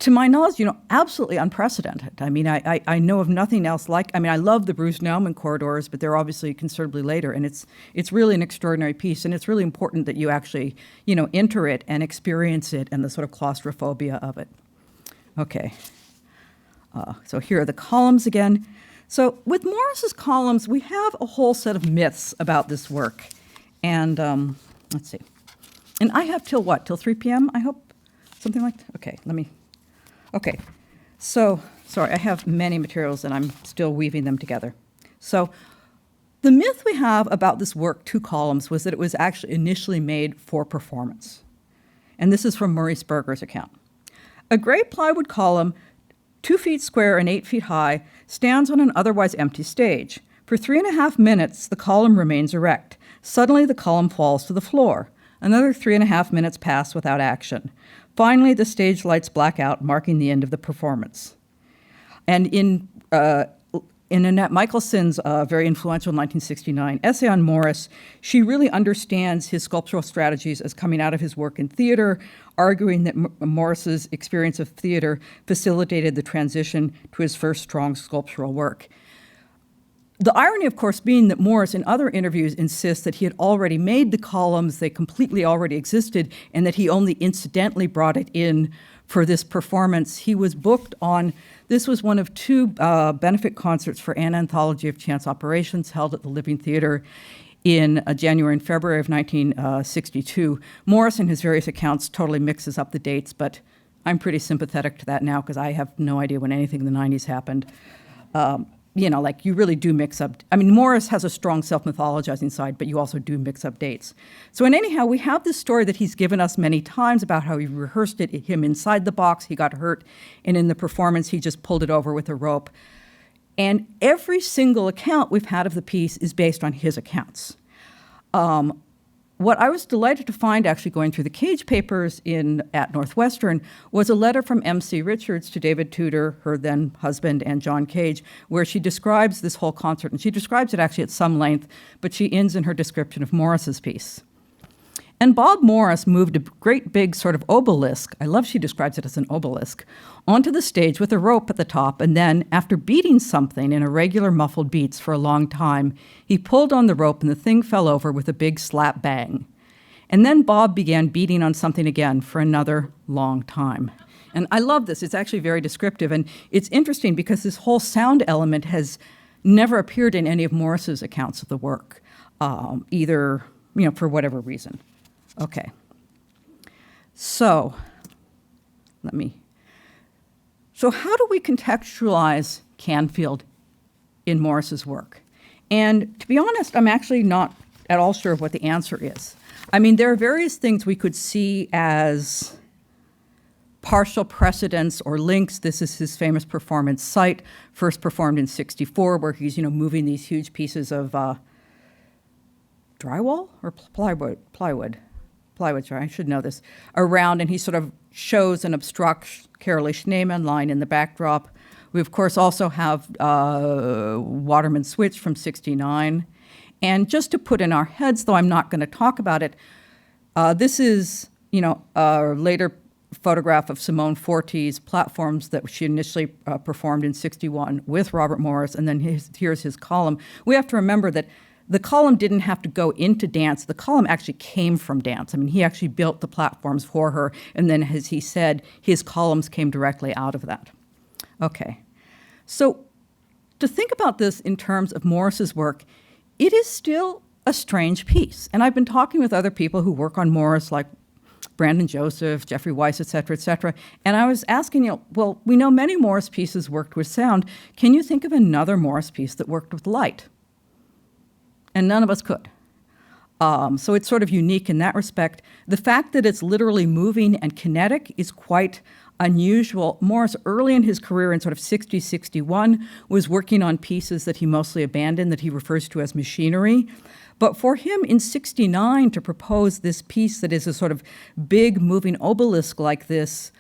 to my knowledge, absolutely unprecedented. I mean, I know of nothing else like, I love the Bruce Nauman corridors, but they're obviously considerably later, and it's really an extraordinary piece, and it's really important that you actually, enter it and experience it and the sort of claustrophobia of it. Okay. So here are the columns again. So with Morris's columns, we have a whole set of myths about this work. And let's see. And I have till what? Till 3 p.m., I hope? Something like that? Okay. So, sorry, I have many materials and I'm still weaving them together. So the myth we have about this work, 2 columns, was that it was actually initially made for performance. And this is from Maurice Berger's account. A gray plywood column, 2 feet square and 8 feet high, stands on an otherwise empty stage. For 3.5 minutes, the column remains erect. Suddenly, the column falls to the floor. Another 3.5 minutes pass without action. Finally, the stage lights black out, marking the end of the performance. And in Annette Michelson's very influential 1969 essay on Morris, she really understands his sculptural strategies as coming out of his work in theater, arguing that Morris's experience of theater facilitated the transition to his first strong sculptural work. The irony, of course, being that Morris in other interviews insists that he had already made the columns, they completely already existed, and that he only incidentally brought it in for this performance. He was booked on, this was one of 2 benefit concerts for an anthology of chance operations held at the Living Theater in January and February of 1962. Morris, in his various accounts, totally mixes up the dates, but I'm pretty sympathetic to that now because I have no idea when anything in the 90s happened. You really do mix up. Morris has a strong self-mythologizing side, but you also do mix up dates. So anyhow, we have this story that he's given us many times about how he rehearsed it, him inside the box, he got hurt, and in the performance, he just pulled it over with a rope. And every single account we've had of the piece is based on his accounts. What I was delighted to find, actually going through the Cage papers at Northwestern, was a letter from M.C. Richards to David Tudor, her then husband, and John Cage, where she describes this whole concert. And she describes it actually at some length, but she ends in her description of Morris's piece. And Bob Morris moved a great big sort of obelisk, I love she describes it as an obelisk, onto the stage with a rope at the top, and then, after beating something in irregular muffled beats for a long time, he pulled on the rope and the thing fell over with a big slap bang. And then Bob began beating on something again for another long time. And I love this. It's actually very descriptive. And it's interesting because this whole sound element has never appeared in any of Morris's accounts of the work, either, for whatever reason. Okay. So how do we contextualize Canfield in Morris's work? And to be honest, I'm actually not at all sure of what the answer is. There are various things we could see as partial precedents or links. This is his famous performance Sight, first performed in 1964, where he's, moving these huge pieces of drywall or plywood, sorry, I should know this, around, and he sort of shows and obstructs Carolee Schneemann line in the backdrop. We, of course, also have Waterman Switch from 1969. And just to put in our heads, though I'm not going to talk about it, this is, a later photograph of Simone Forti's platforms that she initially performed in 1961 with Robert Morris, and then here's his column. We have to remember that the column didn't have to go into dance. The column actually came from dance. He actually built the platforms for her, and then, as he said, his columns came directly out of that. Okay. So to think about this in terms of Morris's work, it is still a strange piece. And I've been talking with other people who work on Morris, like Brandon Joseph, Jeffrey Weiss, et cetera, and I was asking, well, we know many Morris pieces worked with sound. Can you think of another Morris piece that worked with light? And none of us could. So it's sort of unique in that respect. The fact that it's literally moving and kinetic is quite unusual. Morse, early in his career in sort of 60, 61, was working on pieces that he mostly abandoned that he refers to as machinery. But for him in 69 to propose this piece that is a sort of big moving obelisk like this,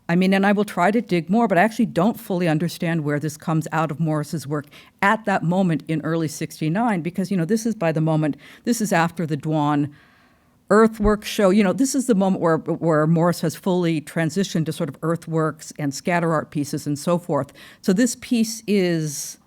I mean, and I will try to dig more, but I actually don't fully understand where this comes out of Morris's work at that moment in early 69, because, this is by the moment, this is after the Dwan earthworks show. This is the moment where Morris has fully transitioned to sort of earthworks and scatter art pieces and so forth. So this piece is,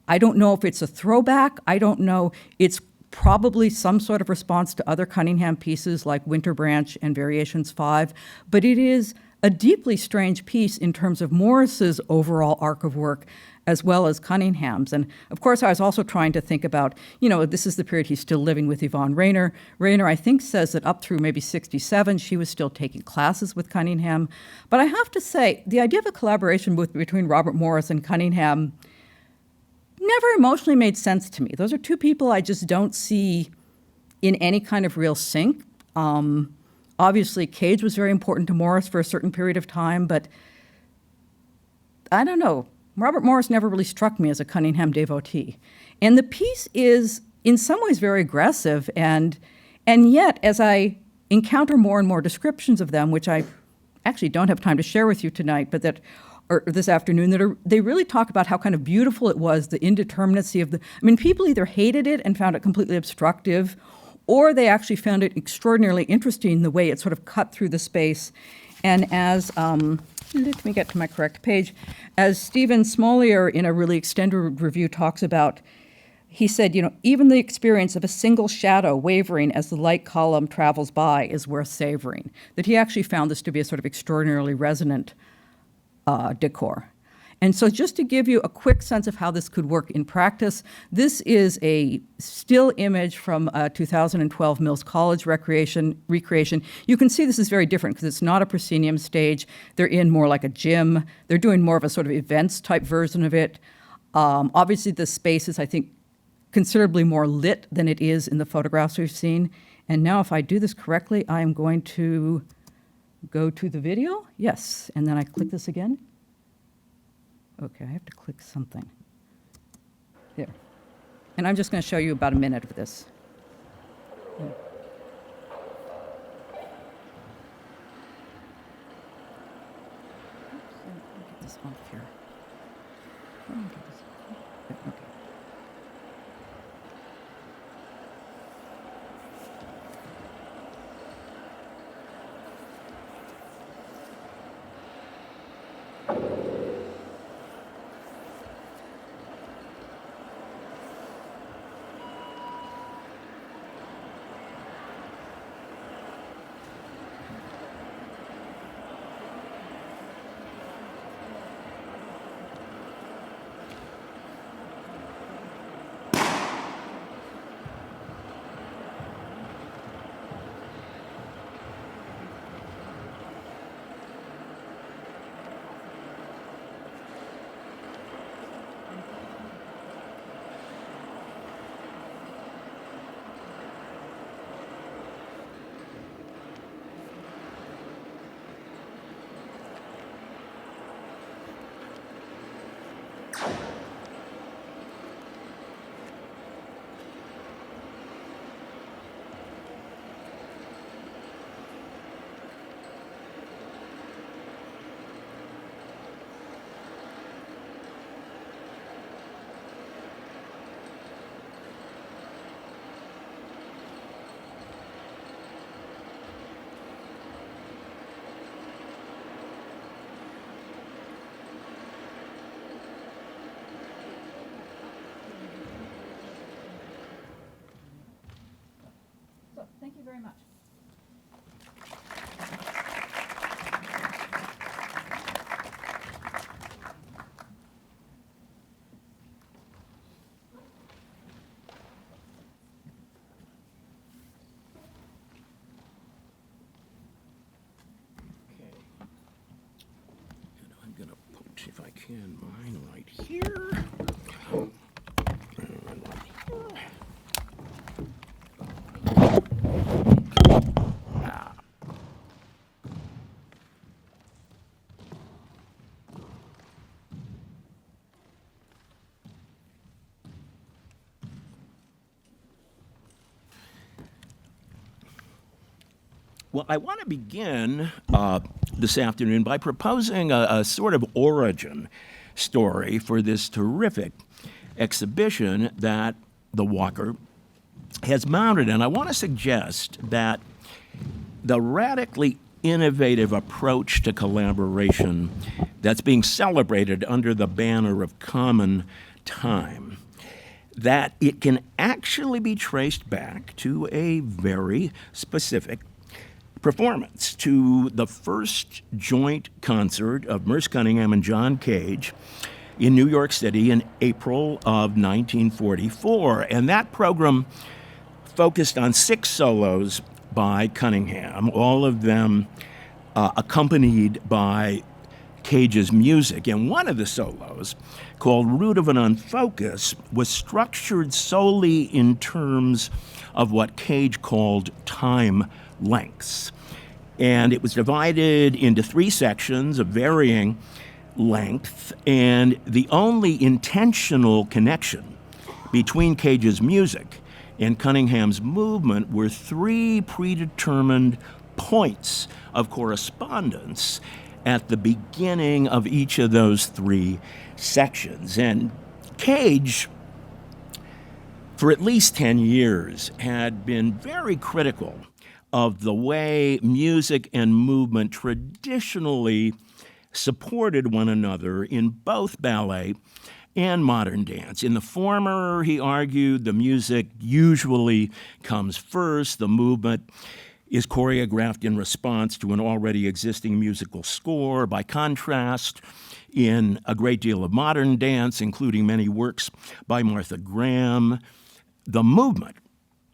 I don't know if it's a throwback. I don't know. It's probably some sort of response to other Cunningham pieces like Winter Branch and Variations 5, but it is a deeply strange piece in terms of Morris's overall arc of work as well as Cunningham's. And of course, I was also trying to think about, this is the period he's still living with Yvonne Rainer. Rainer, I think, says that up through maybe 67, she was still taking classes with Cunningham. But I have to say, the idea of a collaboration between Robert Morris and Cunningham never emotionally made sense to me. Those are two people I just don't see in any kind of real sync. Obviously, Cage was very important to Morris for a certain period of time, but I don't know. Robert Morris never really struck me as a Cunningham devotee. And the piece is, in some ways, very aggressive, and yet, as I encounter more and more descriptions of them, which I actually don't have time to share with you tonight, but or this afternoon, they really talk about how kind of beautiful it was, the indeterminacy of people either hated it and found it completely obstructive, or they actually found it extraordinarily interesting the way it sort of cut through the space. And as, let me get to my correct page, as Stephen Smolier in a really extended review talks about, he said, even the experience of a single shadow wavering as the light column travels by is worth savoring. That he actually found this to be a sort of extraordinarily resonant decor. And so just to give you a quick sense of how this could work in practice, this is a still image from a 2012 Mills College recreation. You can see this is very different because it's not a proscenium stage. They're in more like a gym. They're doing more of a sort of events type version of it. Obviously the space is, I think, considerably more lit than it is in the photographs we've seen. And now if I do this correctly, I am going to go to the video. Yes, and then I click this again. Okay, I have to click something. There. And I'm just going to show you about a minute of this. Get this off here. Okay. Thank you very much. Okay. And I'm going to put, if I can, mine right here. Well, I want to begin this afternoon by proposing a sort of origin story for this terrific exhibition that the Walker has mounted. And I want to suggest that the radically innovative approach to collaboration that's being celebrated under the banner of common time, that it can actually be traced back to a very specific performance, to the first joint concert of Merce Cunningham and John Cage in New York City in April of 1944. And that program focused on 6 solos by Cunningham, all of them accompanied by Cage's music. And one of the solos, called Root of an Unfocus, was structured solely in terms of what Cage called time lengths. And it was divided into 3 sections of varying length, and the only intentional connection between Cage's music and Cunningham's movement were 3 predetermined points of correspondence at the beginning of each of those 3 sections. And Cage, for at least 10 years, had been very critical of the way music and movement traditionally supported one another in both ballet and modern dance. In the former, he argued, the music usually comes first. The movement is choreographed in response to an already existing musical score. By contrast, in a great deal of modern dance, including many works by Martha Graham, the movement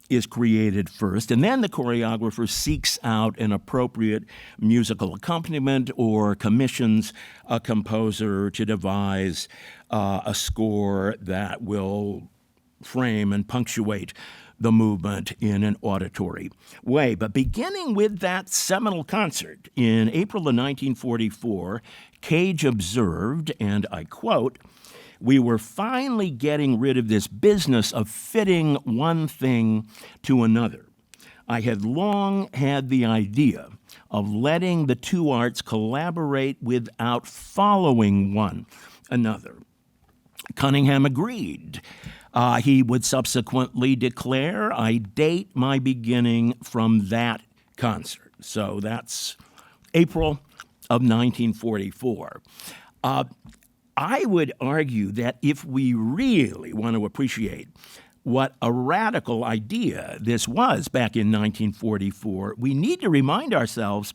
is created first, and then the choreographer seeks out an appropriate musical accompaniment or commissions a composer to devise a score that will frame and punctuate the movement in an auditory way. But beginning with that seminal concert in April of 1944, Cage observed, and I quote, "We were finally getting rid of this business of fitting one thing to another. I had long had the idea of letting the 2 arts collaborate without following one another." Cunningham agreed. He would subsequently declare, "I date my beginning from that concert." So that's April of 1944. I would argue that if we really want to appreciate what a radical idea this was back in 1944, we need to remind ourselves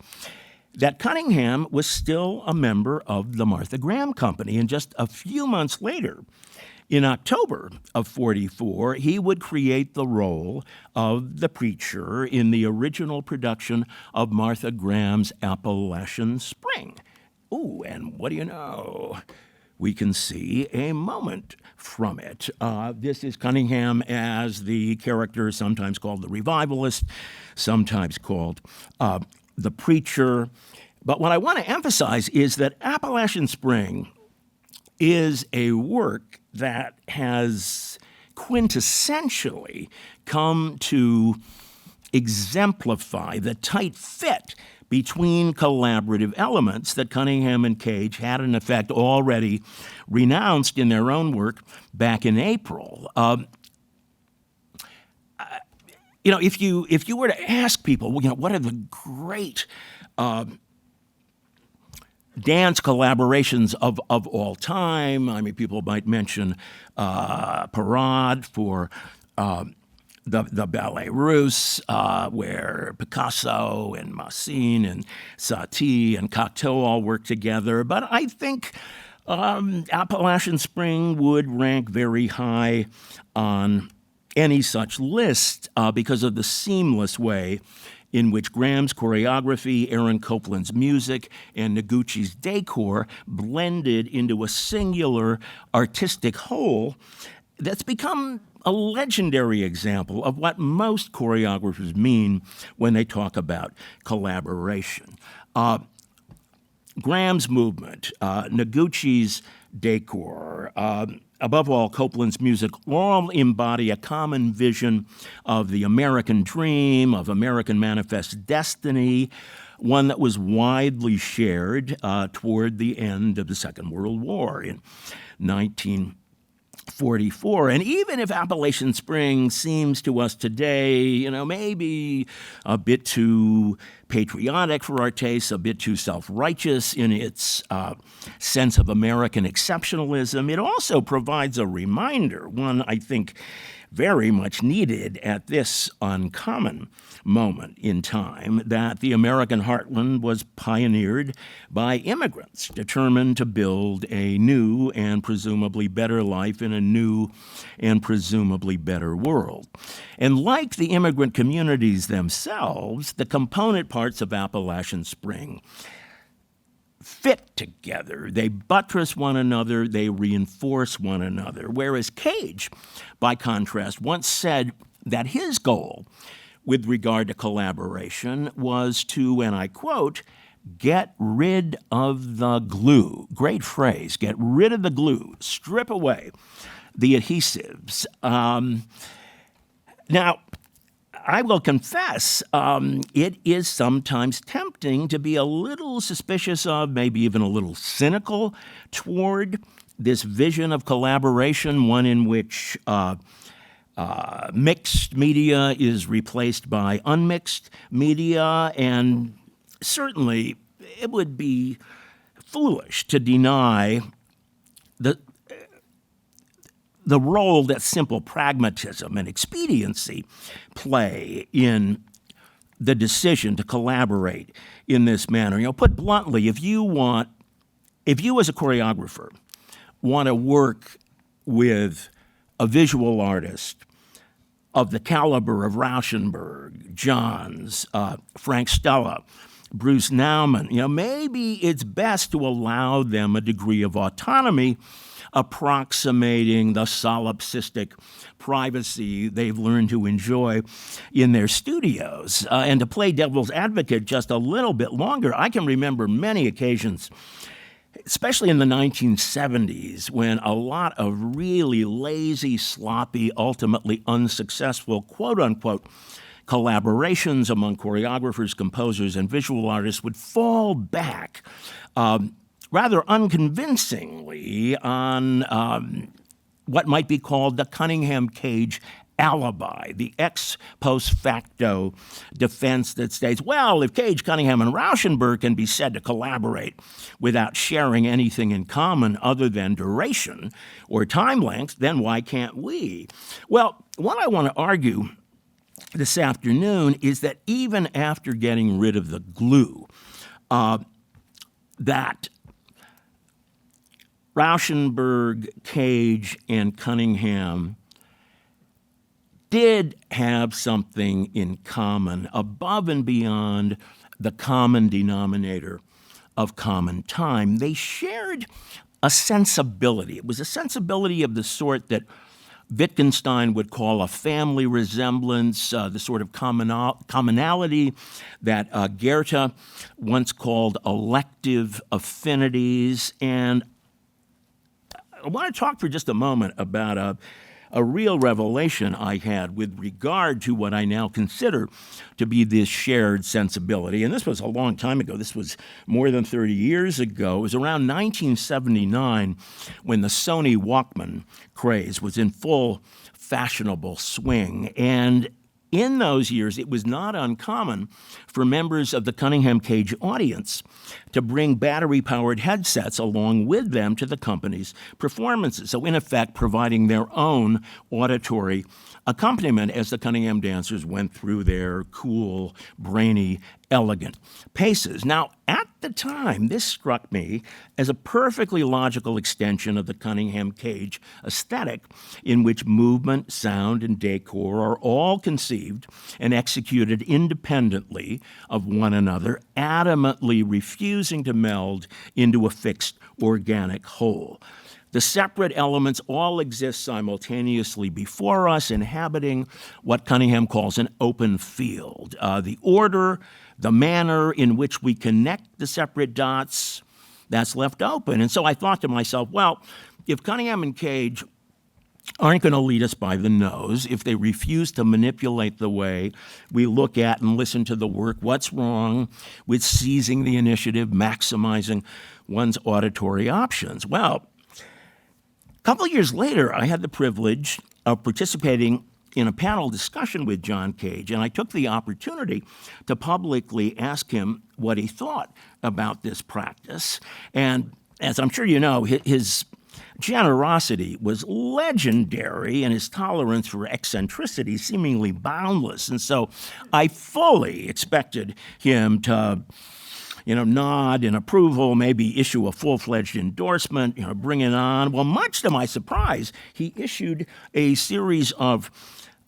that Cunningham was still a member of the Martha Graham Company. And just a few months later, in October of 44, he would create the role of the preacher in the original production of Martha Graham's Appalachian Spring. Ooh, and what do you know? We can see a moment from it. This is Cunningham as the character, sometimes called the revivalist, sometimes called the preacher. But what I want to emphasize is that Appalachian Spring is a work that has quintessentially come to exemplify the tight fit between collaborative elements that Cunningham and Cage had, in effect, already renounced in their own work back in April. If you were to ask people, what are the great dance collaborations of all time? I mean, people might mention Parade for the Ballet Russe, where Picasso and Massin and Satie and Cocteau all work together. But I think Appalachian Spring would rank very high on any such list because of the seamless way in which Graham's choreography, Aaron Copeland's music, and Noguchi's decor blended into a singular artistic whole that's become a legendary example of what most choreographers mean when they talk about collaboration. Graham's movement, Noguchi's decor. Above all, Copeland's music all embody a common vision of the American dream, of American manifest destiny, one that was widely shared toward the end of the Second World War in 1944. And even if Appalachian Spring seems to us today, maybe a bit too patriotic for our tastes, a bit too self-righteous in its sense of American exceptionalism, it also provides a reminder, one I think very much needed at this uncommon moment in time, that the American heartland was pioneered by immigrants determined to build a new and presumably better life in a new and presumably better world. And like the immigrant communities themselves, the component parts of Appalachian Spring fit together. They buttress one another. They reinforce one another. Whereas Cage, by contrast, once said that his goal with regard to collaboration was to, and I quote, get rid of the glue. Great phrase, get rid of the glue, strip away the adhesives. Now, I will confess, it is sometimes tempting to be a little suspicious of, maybe even a little cynical toward this vision of collaboration, one in which mixed media is replaced by unmixed media, and certainly it would be foolish to deny the role that simple pragmatism and expediency play in the decision to collaborate in this manner. Put bluntly, if you as a choreographer want to work with a visual artist of the caliber of Rauschenberg, Johns, Frank Stella, Bruce Nauman, maybe it's best to allow them a degree of autonomy approximating the solipsistic privacy they've learned to enjoy in their studios. And to play devil's advocate just a little bit longer, I can remember many occasions, especially in the 1970s, when a lot of really lazy, sloppy, ultimately unsuccessful, quote-unquote, collaborations among choreographers, composers, and visual artists would fall back rather unconvincingly on what might be called the Cunningham-Cage alibi, the ex post facto defense that states, well, if Cage, Cunningham, and Rauschenberg can be said to collaborate without sharing anything in common other than duration or time length, then why can't we? Well, what I want to argue this afternoon is that even after getting rid of the glue, that Rauschenberg, Cage, and Cunningham did have something in common above and beyond the common denominator of common time. They shared a sensibility. It was a sensibility of the sort that Wittgenstein would call a family resemblance, the sort of commonality that Goethe once called elective affinities. And I want to talk for just a moment about a real revelation I had with regard to what I now consider to be this shared sensibility. And this was a long time ago. This was more than 30 years ago. It was around 1979 when the Sony Walkman craze was in full fashionable swing. And in those years, it was not uncommon for members of the Cunningham-Cage audience to bring battery-powered headsets along with them to the company's performances. So in effect, providing their own auditory accompaniment as the Cunningham dancers went through their cool, brainy, elegant paces. Now, at the time, this struck me as a perfectly logical extension of the Cunningham-Cage aesthetic, in which movement, sound, and decor are all conceived and executed independently of one another, adamantly refusing to meld into a fixed organic whole. The separate elements all exist simultaneously before us, inhabiting what Cunningham calls an open field. The order, the manner in which we connect the separate dots, that's left open. And so I thought to myself, well, if Cunningham and Cage aren't going to lead us by the nose, if they refuse to manipulate the way we look at and listen to the work, what's wrong with seizing the initiative, maximizing one's auditory options? Well, a couple of years later, I had the privilege of participating in a panel discussion with John Cage, and I took the opportunity to publicly ask him what he thought about this practice. And as I'm sure you know, his generosity was legendary and his tolerance for eccentricity seemingly boundless. And so I fully expected him to nod in approval, maybe issue a full-fledged endorsement, bring it on. Well, much to my surprise, he issued a series of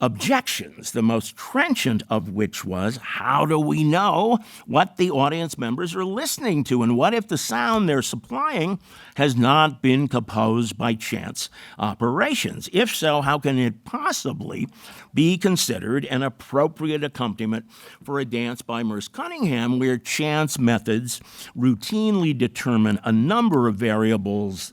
objections, the most trenchant of which was, how do we know what the audience members are listening to? And what if the sound they're supplying has not been composed by chance operations? If so, how can it possibly be considered an appropriate accompaniment for a dance by Merce Cunningham, where chance methods routinely determine a number of variables,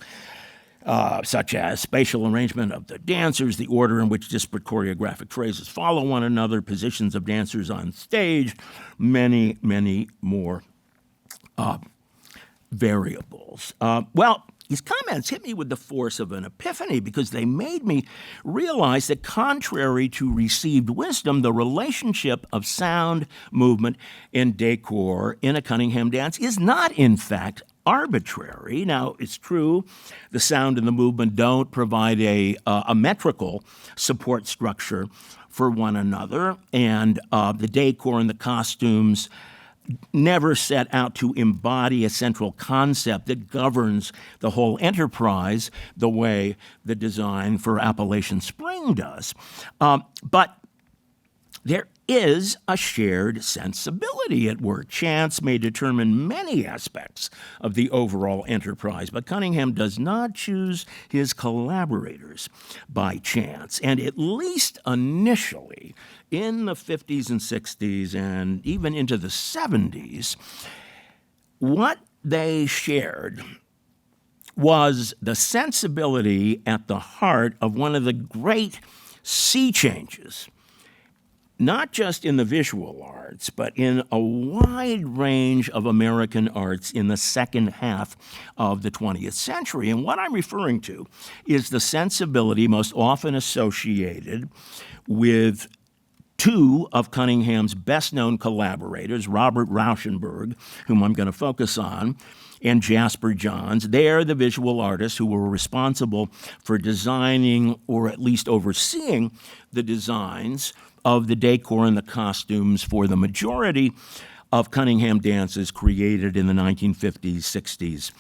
such as spatial arrangement of the dancers, the order in which disparate choreographic phrases follow one another, positions of dancers on stage, many, many more variables. Well, his comments hit me with the force of an epiphany because they made me realize that contrary to received wisdom, the relationship of sound, movement, and decor in a Cunningham dance is not, in fact, arbitrary. Now, it's true the sound and the movement don't provide a metrical support structure for one another, and the decor and the costumes never set out to embody a central concept that governs the whole enterprise the way the design for Appalachian Spring does. But there is a shared sensibility at work. Chance may determine many aspects of the overall enterprise, but Cunningham does not choose his collaborators by chance. And at least initially, in the 50s and 60s and even into the 70s, what they shared was the sensibility at the heart of one of the great sea changes, not just in the visual arts, but in a wide range of American arts in the second half of the 20th century. And what I'm referring to is the sensibility most often associated with two of Cunningham's best-known collaborators, Robert Rauschenberg, whom I'm going to focus on, and Jasper Johns. They're the visual artists who were responsible for designing, or at least overseeing, the designs of the decor and the costumes for the majority of Cunningham dances created in the 1950s, 60s,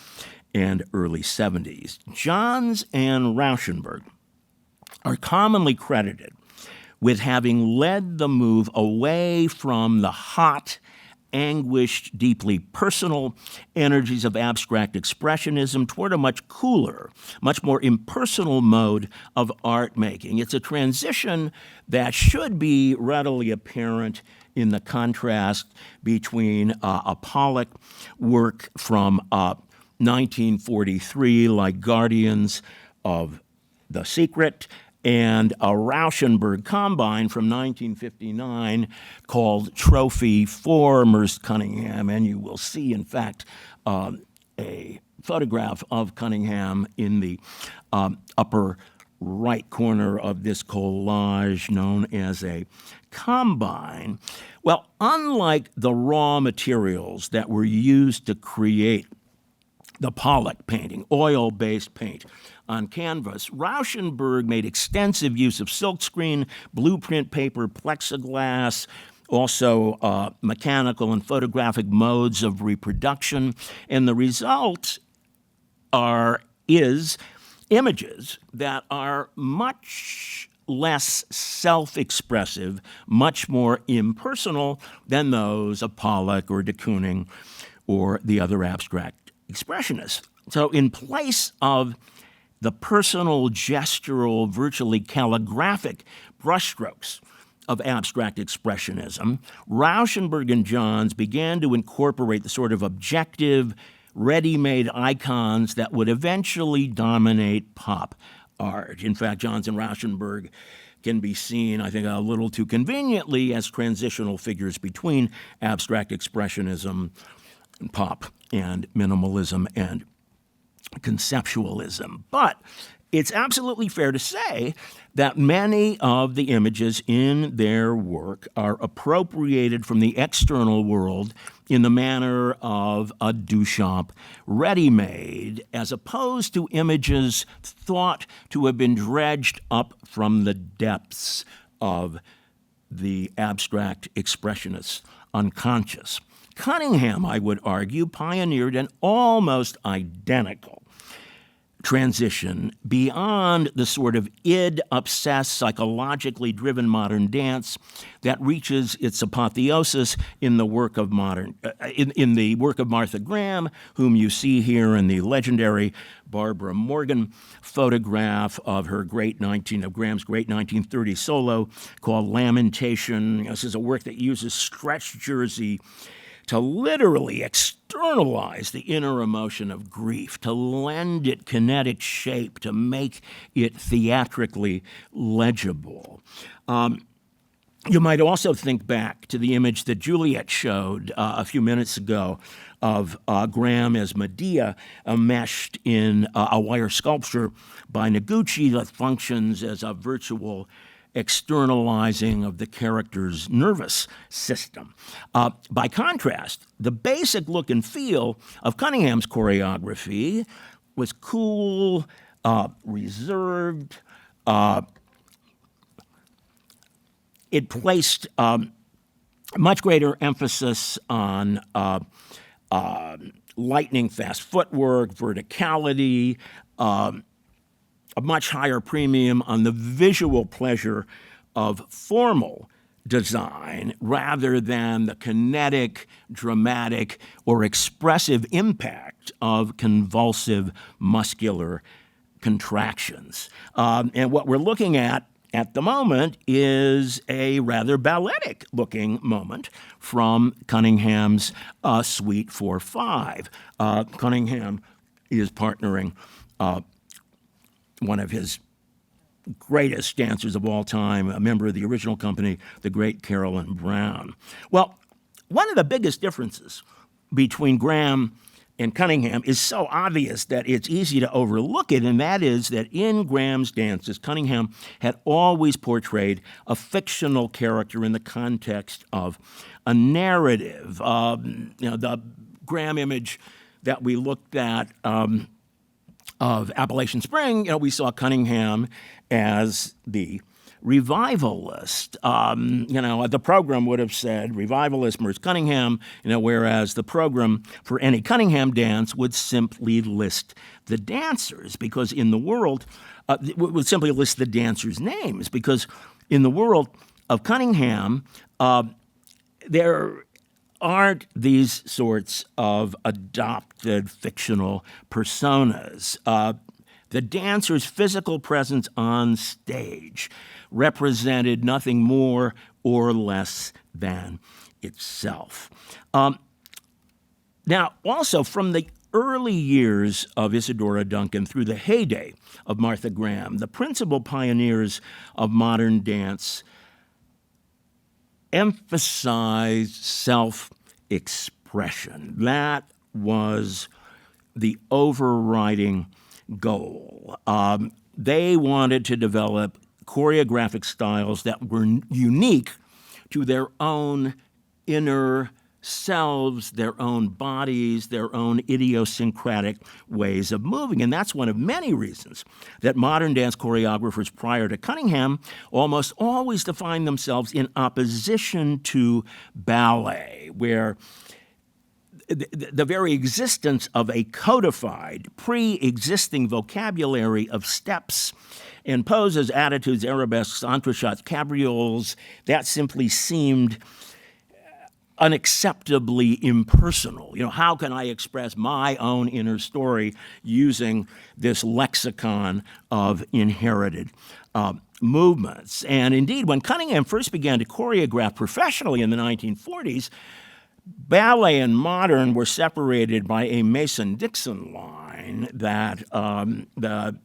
and early 70s. Johns and Rauschenberg are commonly credited with having led the move away from the hot, anguished, deeply personal energies of abstract expressionism toward a much cooler, much more impersonal mode of art making. It's a transition that should be readily apparent in the contrast between a Pollock work from 1943, like Guardians of the Secret, and a Rauschenberg combine from 1959 called Trophy for Merce Cunningham. And you will see, in fact, a photograph of Cunningham in the upper right corner of this collage known as a combine. Well, unlike the raw materials that were used to create the Pollock painting, oil-based paint on canvas, Rauschenberg made extensive use of silkscreen, blueprint paper, plexiglass, also mechanical and photographic modes of reproduction, and the result is images that are much less self-expressive, much more impersonal than those of Pollock or de Kooning or the other abstract expressionists. So in place of the personal, gestural, virtually calligraphic brushstrokes of abstract expressionism, Rauschenberg and Johns began to incorporate the sort of objective, ready-made icons that would eventually dominate pop art. In fact, Johnson Rauschenberg can be seen, I think, a little too conveniently as transitional figures between abstract expressionism, and pop, and minimalism, and conceptualism. But it's absolutely fair to say that many of the images in their work are appropriated from the external world in the manner of a Duchamp ready-made, as opposed to images thought to have been dredged up from the depths of the abstract expressionist's unconscious. Cunningham, I would argue, pioneered an almost identical transition beyond the sort of id-obsessed, psychologically driven modern dance that reaches its apotheosis in the work of in the work of Martha Graham, whom you see here in the legendary Barbara Morgan photograph of Graham's great 1930 solo called Lamentation. This is a work that uses stretch jersey to literally externalize the inner emotion of grief, to lend it kinetic shape, to make it theatrically legible. You might also think back to the image that Juliet showed a few minutes ago of Graham as Medea, enmeshed in a wire sculpture by Noguchi that functions as a virtual externalizing of the character's nervous system. By contrast, the basic look and feel of Cunningham's choreography was cool, reserved. It placed much greater emphasis on lightning-fast footwork, verticality, a much higher premium on the visual pleasure of formal design rather than the kinetic, dramatic, or expressive impact of convulsive muscular contractions. And what we're looking at the moment is a rather balletic-looking moment from Cunningham's Suite 4/5. Cunningham is partnering one of his greatest dancers of all time, a member of the original company, the great Carolyn Brown. Well, one of the biggest differences between Graham and Cunningham is so obvious that it's easy to overlook it, and that is that in Graham's dances, Cunningham had always portrayed a fictional character in the context of a narrative. The Graham image that we looked at of Appalachian Spring, we saw Cunningham as the revivalist. The program would have said revivalist Merce Cunningham, whereas the program for any Cunningham dance would simply list the dancers, because in the world, would simply list the dancers' names, because in the world of Cunningham, there aren't these sorts of adopted fictional personas. The dancer's physical presence on stage represented nothing more or less than itself. Now, also from the early years of Isadora Duncan through the heyday of Martha Graham, the principal pioneers of modern dance emphasized self-expression. That was the overriding goal. They wanted to develop choreographic styles that were unique to their own inner selves, their own bodies, their own idiosyncratic ways of moving. And that's one of many reasons that modern dance choreographers prior to Cunningham almost always defined themselves in opposition to ballet, where the very existence of a codified, pre-existing vocabulary of steps and poses, attitudes, arabesques, entrechats, cabrioles, that simply seemed unacceptably impersonal. How can I express my own inner story using this lexicon of inherited movements? And indeed, when Cunningham first began to choreograph professionally in the 1940s, ballet and modern were separated by a Mason-Dixon line that the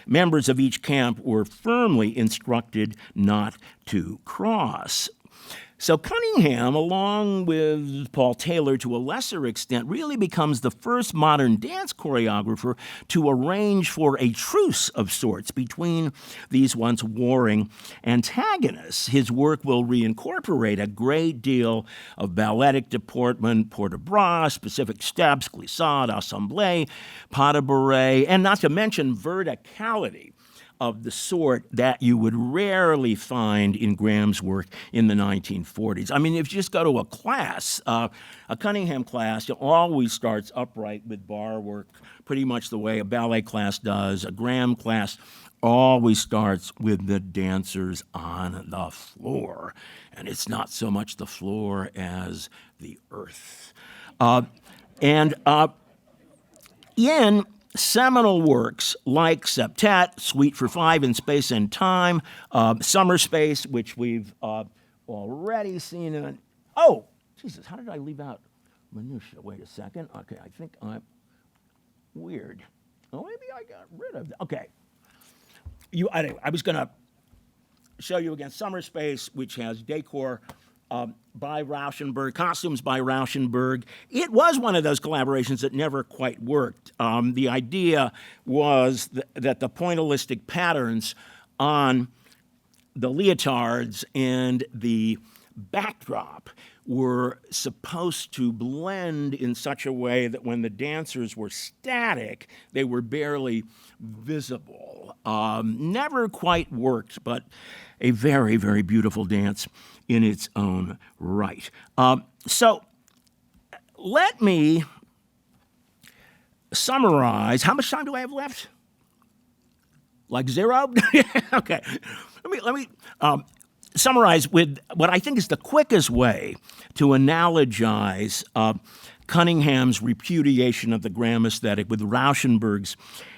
members of each camp were firmly instructed not to cross. So Cunningham, along with Paul Taylor to a lesser extent, really becomes the first modern dance choreographer to arrange for a truce of sorts between these once warring antagonists. His work will reincorporate a great deal of balletic deportment, port de bras, specific steps, glissade, assemblée, pas de bourrée, and not to mention verticality of the sort that you would rarely find in Graham's work in the 1940s. I mean, if you just go to a class, a Cunningham class, it always starts upright with bar work, pretty much the way a ballet class does. A Graham class always starts with the dancers on the floor. And it's not so much the floor as the earth. In seminal works like Septet, Suite for Five in Space and Time, Summer Space, which we've already seen in. Oh, Jesus, how did I leave out minutia? Wait a second. Okay, I think I'm weird. Oh, maybe I got rid of that. Okay. Anyway, I was going to show you again Summer Space, which has decor by Rauschenberg, costumes by Rauschenberg. It was one of those collaborations that never quite worked. The idea was that the pointillistic patterns on the leotards and the backdrop were supposed to blend in such a way that when the dancers were static, they were barely visible. Never quite worked, but a very, very beautiful dance in its own right. So let me summarize. How much time do I have left? Like zero? Okay. Let me summarize with what I think is the quickest way to analogize Cunningham's repudiation of the Graham aesthetic with Rauschenberg's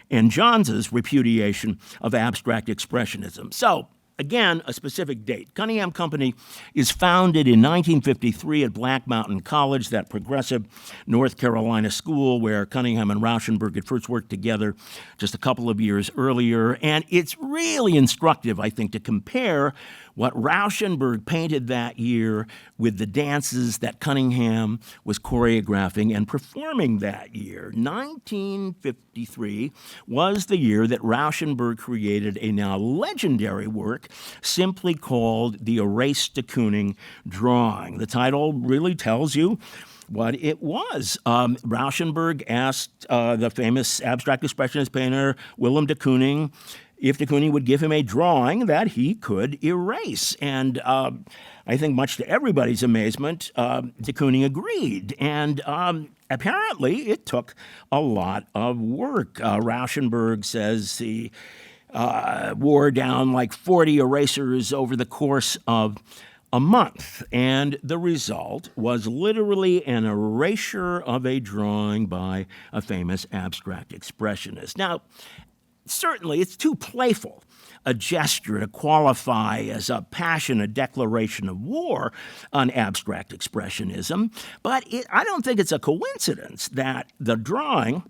and Johns's repudiation of abstract expressionism. So, again, a specific date. Cunningham Company is founded in 1953 at Black Mountain College, that progressive North Carolina school where Cunningham and Rauschenberg had first worked together just a couple of years earlier. And it's really instructive, I think, to compare what Rauschenberg painted that year with the dances that Cunningham was choreographing and performing that year. 1953 was the year that Rauschenberg created a now legendary work simply called the Erased de Kooning drawing. The title really tells you what it was. Rauschenberg asked the famous abstract expressionist painter Willem de Kooning if de Kooning would give him a drawing that he could erase. And I think much to everybody's amazement, de Kooning agreed. And apparently it took a lot of work. Rauschenberg says he wore down like 40 erasers over the course of a month. And the result was literally an erasure of a drawing by a famous abstract expressionist. Now, certainly, it's too playful a gesture to qualify as a passionate declaration of war on abstract expressionism, but I don't think it's a coincidence that the drawing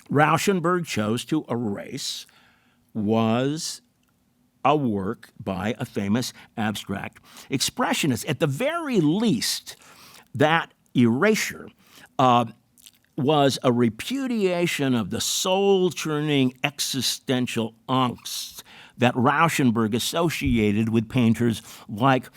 Rauschenberg chose to erase was a work by a famous abstract expressionist. At the very least, that erasure was a repudiation of the soul-churning existential angst that Rauschenberg associated with painters like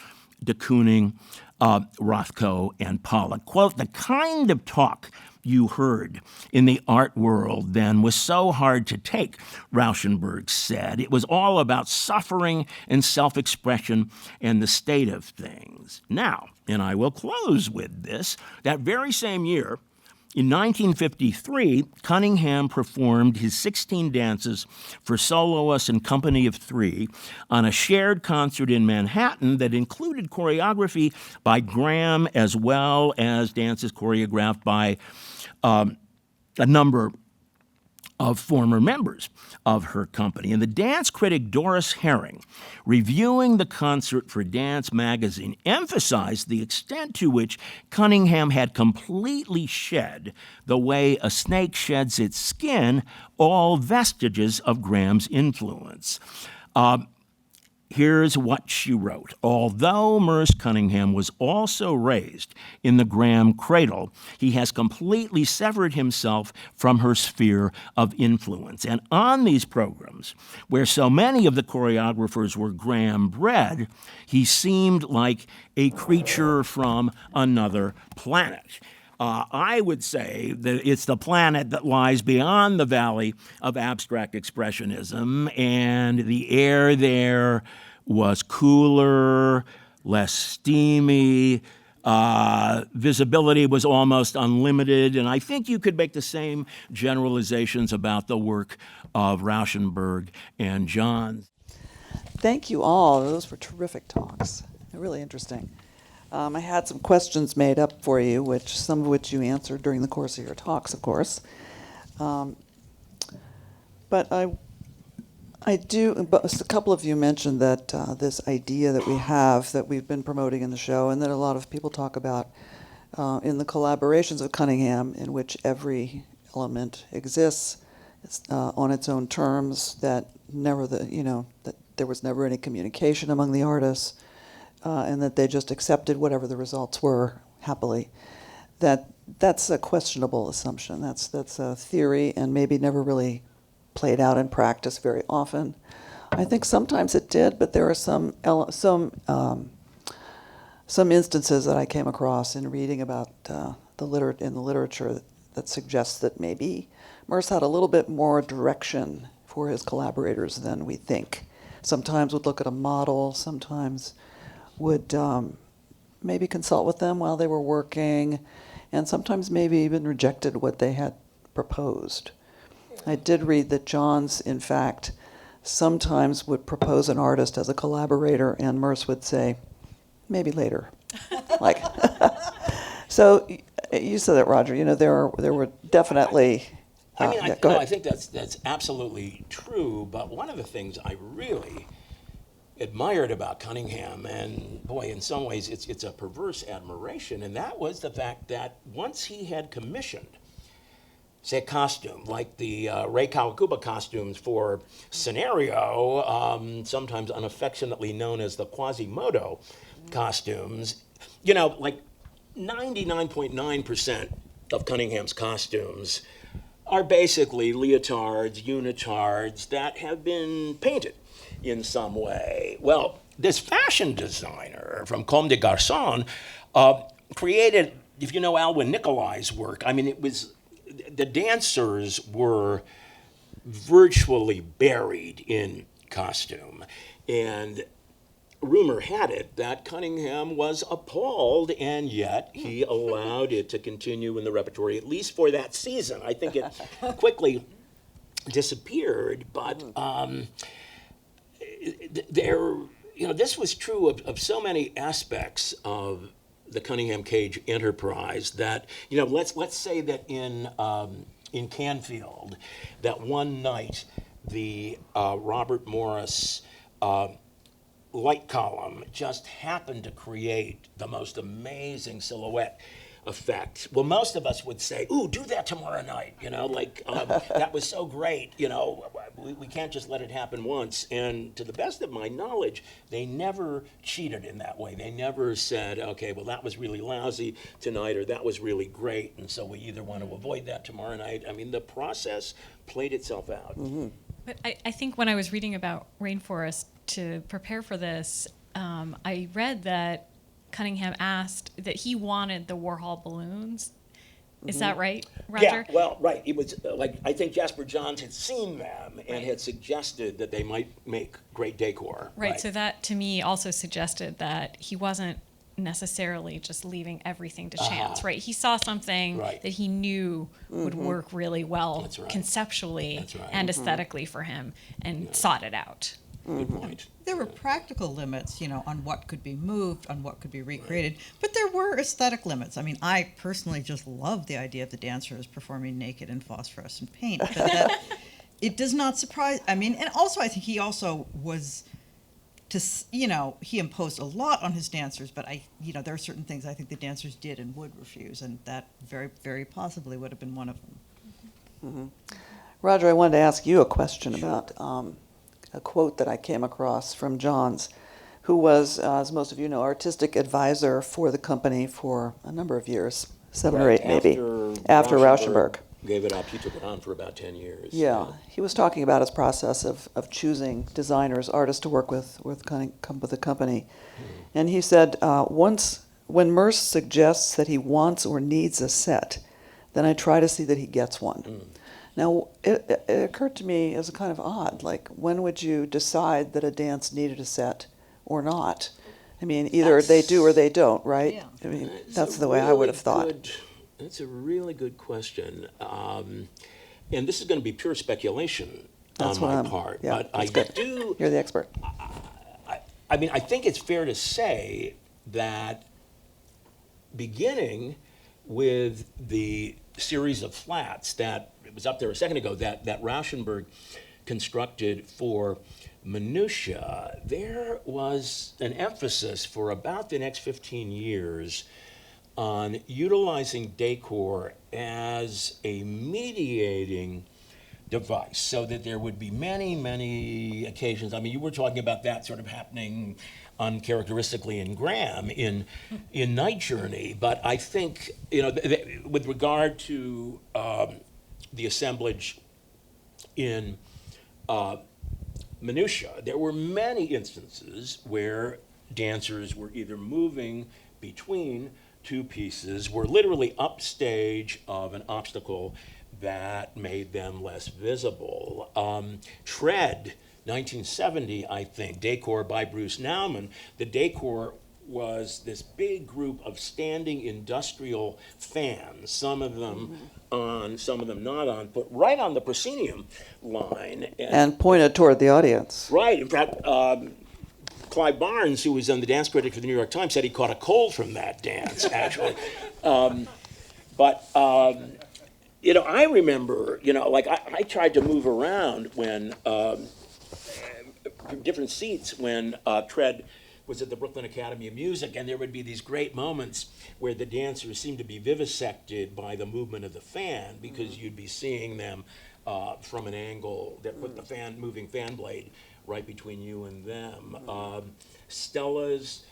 de Kooning, Rothko, and Pollock. Quote, the kind of talk you heard in the art world then was so hard to take, Rauschenberg said. It was all about suffering and self-expression and the state of things. Now, and I will close with this, that very same year, in 1953, Cunningham performed his 16 dances for soloists and company of three on a shared concert in Manhattan that included choreography by Graham as well as dances choreographed by a number of former members of her company. And the dance critic Doris Herring, reviewing the concert for Dance magazine, emphasized the extent to which Cunningham had completely shed, the way a snake sheds its skin, all vestiges of Graham's influence. Here's what she wrote. Although Merce Cunningham was also raised in the Graham cradle, he has completely severed himself from her sphere of influence. And on these programs, where so many of the choreographers were Graham bred, he seemed like a creature from another planet. I would say that it's the planet that lies beyond the valley of abstract expressionism, and the air there was cooler, less steamy, visibility was almost unlimited, and I think you could make the same generalizations about the work of Rauschenberg and Johns. Thank you all. Those were terrific talks. They're really interesting. I had some questions made up for you, some of which you answered during the course of your talks, of course. But a couple of you mentioned that this idea that we have, that we've been promoting in the show, and that a lot of people talk about in the collaborations of Cunningham, in which every element exists on its own terms, that that there was never any communication among the artists. And that they just accepted whatever the results were happily. That's a questionable assumption. That's a theory, and maybe never really played out in practice very often. I think sometimes it did, but there are some instances that I came across in reading about in the literature that suggests that maybe Merce had a little bit more direction for his collaborators than we think. Sometimes would look at a model, sometimes would maybe consult with them while they were working, and sometimes maybe even rejected what they had proposed. I did read that Johns, in fact, sometimes would propose an artist as a collaborator, and Merce would say, maybe later. So you said that, Roger. There were definitely. I think that's absolutely true. But one of the things I really admired about Cunningham, and boy, in some ways it's a perverse admiration, and that was the fact that once he had commissioned, say, a costume, like the Ray Kawakubo costumes for Scenario, sometimes unaffectionately known as the Quasimodo costumes, like 99.9% of Cunningham's costumes are basically leotards, unitards that have been painted in some way. Well, this fashion designer from Comme des Garçons created, if you know Alwyn Nicolai's work, the dancers were virtually buried in costume. And rumor had it that Cunningham was appalled, and yet he allowed it to continue in the repertory, at least for that season. I think it quickly disappeared, but this was true of so many aspects of the Cunningham Cage enterprise that, let's say that in Canfield, that one night the Robert Morris light column just happened to create the most amazing silhouette effect. Well, most of us would say, ooh, do that tomorrow night, that was so great, we can't just let it happen once. And to the best of my knowledge, they never cheated in that way. They never said, okay, well, that was really lousy tonight, or that was really great, and so we either want to avoid that tomorrow night. The process played itself out. Mm-hmm. But I think when I was reading about Rainforest to prepare for this, I read that Cunningham asked that he wanted the Warhol balloons. Is that right, Roger? Yeah, well, right. It was I think Jasper Johns had seen them and had suggested that they might make great decor. Right, so that to me also suggested that he wasn't necessarily just leaving everything to chance, right? He saw something that he knew would work really well conceptually and aesthetically for him, and sought it out. Good point. There were practical limits, on what could be moved, on what could be recreated, but there were aesthetic limits. I mean, I personally just love the idea of the dancers performing naked in phosphorescent paint, but that, it does not surprise. I mean, and also I think he also was he imposed a lot on his dancers, but there are certain things I think the dancers did and would refuse, and that very, very possibly would have been one of them. Mm-hmm. Roger, I wanted to ask you a question about a quote that I came across from Johns, who was, as most of you know, artistic advisor for the company for a number of years, 7 or 8 maybe, after Rauschenberg. Gave it up. He took it on for about 10 years. Yeah, he was talking about his process of choosing designers, artists to work with the company. And he said, when Merce suggests that he wants or needs a set, then I try to see that he gets one. Now, it occurred to me as a kind of odd, like, when would you decide that a dance needed a set or not? I mean, either they do or they don't, right? Yeah. I mean, that's the way I would have thought. That's a really good question. And this is going to be pure speculation on my part. Yeah, but I do. You're the expert. I mean, I think it's fair to say that beginning with the series of flats that it was up there a second ago that Rauschenberg constructed for Minutia, there was an emphasis for about the next 15 years on utilizing decor as a mediating device so that there would be many, many occasions. I mean, you were talking about that sort of happening uncharacteristically in Graham in Night Journey, but I think, with regard to the assemblage in Minutia, there were many instances where dancers were either moving between two pieces, were literally upstage of an obstacle that made them less visible. Tread, 1970, I think, decor by Bruce Nauman. The decor was this big group of standing industrial fans, some of them on, some of them not on, but right on the proscenium line. And pointed toward the audience. Right. In fact, Clive Barnes, who was on the dance critic for the New York Times, said he caught a cold from that dance, actually. I remember, I tried to move around when, different seats when Tread was at the Brooklyn Academy of Music, and there would be these great moments where the dancers seemed to be vivisected by the movement of the fan, because you'd be seeing them from an angle that put the moving fan blade right between you and them. Stella's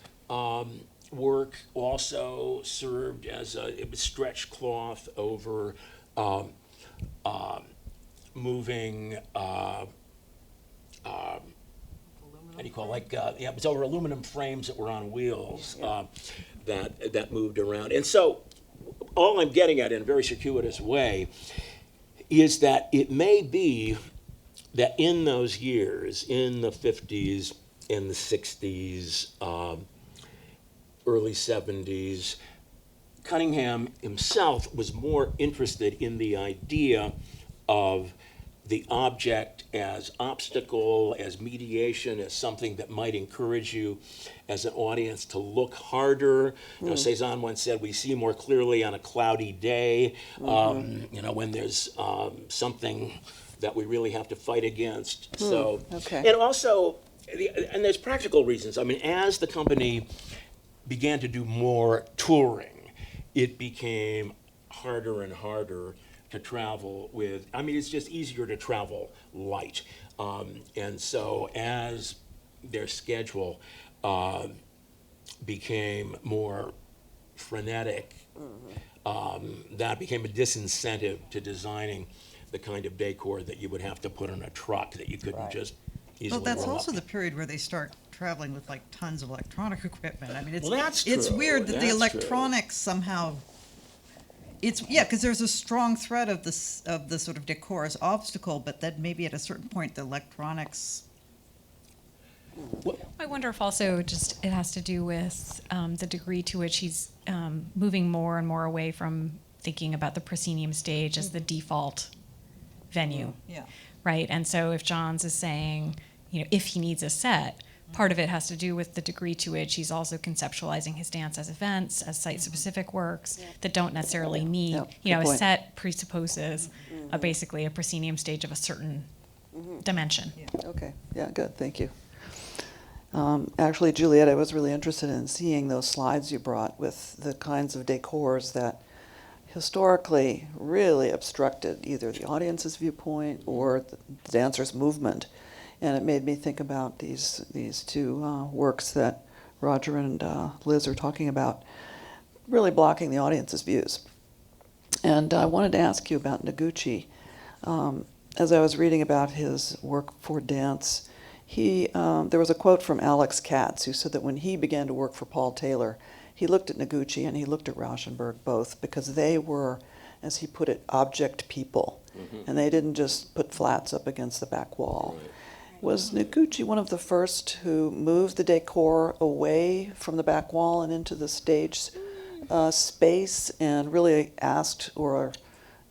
work also served as it was stretch cloth over moving, how do you call it? It was over aluminum frames that were on wheels that moved around. And so all I'm getting at in a very circuitous way is that it may be that in those years, in the 50s, in the 60s, early 70s, Cunningham himself was more interested in the idea of the object as obstacle, as mediation, as something that might encourage you as an audience to look harder. Cezanne once said, we see more clearly on a cloudy day, when there's something that we really have to fight against. And also, and there's practical reasons. I mean, as the company began to do more touring, it became harder and harder to travel with. I mean, it's just easier to travel light. And so as their schedule became more frenetic, that became a disincentive to designing the kind of decor that you would have to put on a truck that you couldn't just easily Well, that's roll also up. the period where they start traveling with like tons of electronic equipment. I mean, it's Well, that's it's true. weird that the That's electronics somehow. Because there's a strong threat of the sort of decor as obstacle, but then maybe at a certain point the electronics. I wonder if also just it has to do with the degree to which he's moving more and more away from thinking about the proscenium stage as the default venue. Yeah. Right? And so if Johns is saying, if he needs a set, part of it has to do with the degree to which he's also conceptualizing his dance as events, as site-specific works that don't necessarily need, Yeah, a good point. set presupposes basically a proscenium stage of a certain dimension. Okay, yeah, good, thank you. Actually, Juliet, I was really interested in seeing those slides you brought with the kinds of decors that historically really obstructed either the audience's viewpoint or the dancer's movement. And it made me think about these two works that Roger and Liz are talking about, really blocking the audience's views. And I wanted to ask you about Noguchi. As I was reading about his work for dance, there was a quote from Alex Katz, who said that when he began to work for Paul Taylor, he looked at Noguchi and he looked at Rauschenberg both because they were, as he put it, object people. And they didn't just put flats up against the back wall. Right. Was Noguchi one of the first who moved the decor away from the back wall and into the stage space and really asked or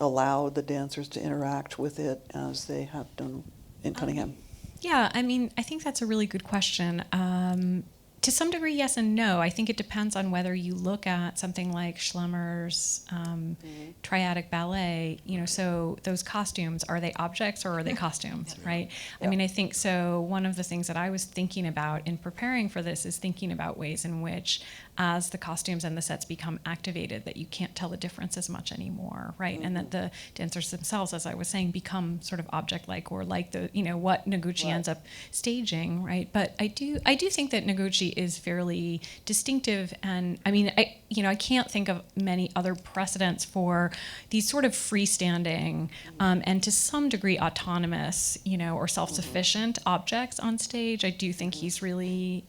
allowed the dancers to interact with it as they have done in Cunningham? Yeah, I mean, I think that's a really good question. To some degree, yes and no. I think it depends on whether you look at something like Schlemmer's triadic ballet, so those costumes, are they objects or are they costumes, right? I mean, I think so. One of the things that I was thinking about in preparing for this is thinking about ways in which, as the costumes and the sets become activated, that you can't tell the difference as much anymore, right? And that the dancers themselves, as I was saying, become sort of object-like or like the, what Noguchi ends up staging, right? But I do think that Noguchi is fairly distinctive, and I mean, I can't think of many other precedents for these sort of freestanding and to some degree autonomous, or self-sufficient objects on stage. I do think he's really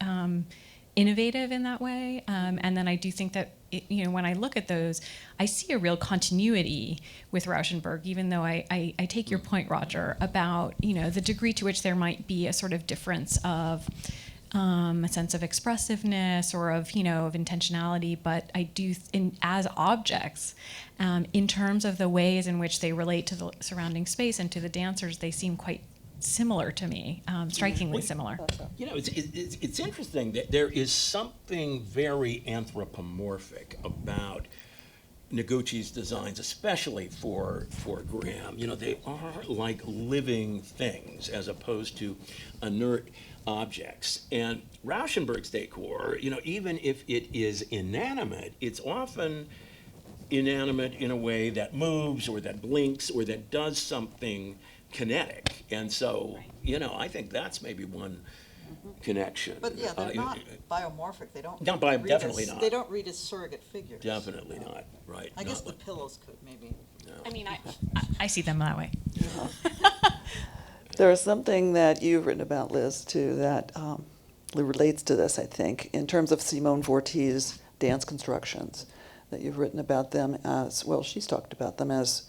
innovative in that way, and then I do think that when I look at those, I see a real continuity with Rauschenberg, even though I take your point, Roger, about the degree to which there might be a sort of difference of a sense of expressiveness or of intentionality, but I do, as objects, in terms of the ways in which they relate to the surrounding space and to the dancers, they seem quite similar to me, strikingly similar. It's interesting that there is something very anthropomorphic about Noguchi's designs, especially for Graham. They are like living things as opposed to inert objects. And Rauschenberg's decor, even if it is inanimate, it's often inanimate in a way that moves or that blinks or that does something kinetic. And so, I think that's maybe one connection. But yeah, they're not biomorphic. They don't. Definitely not. They don't read as surrogate figures. Definitely not. Right. I guess the pillows could maybe. I mean, I see them that way. There is something that you've written about, Liz, too, that relates to this, I think, in terms of Simone Forti's dance constructions, that you've written about them as, well, she's talked about them as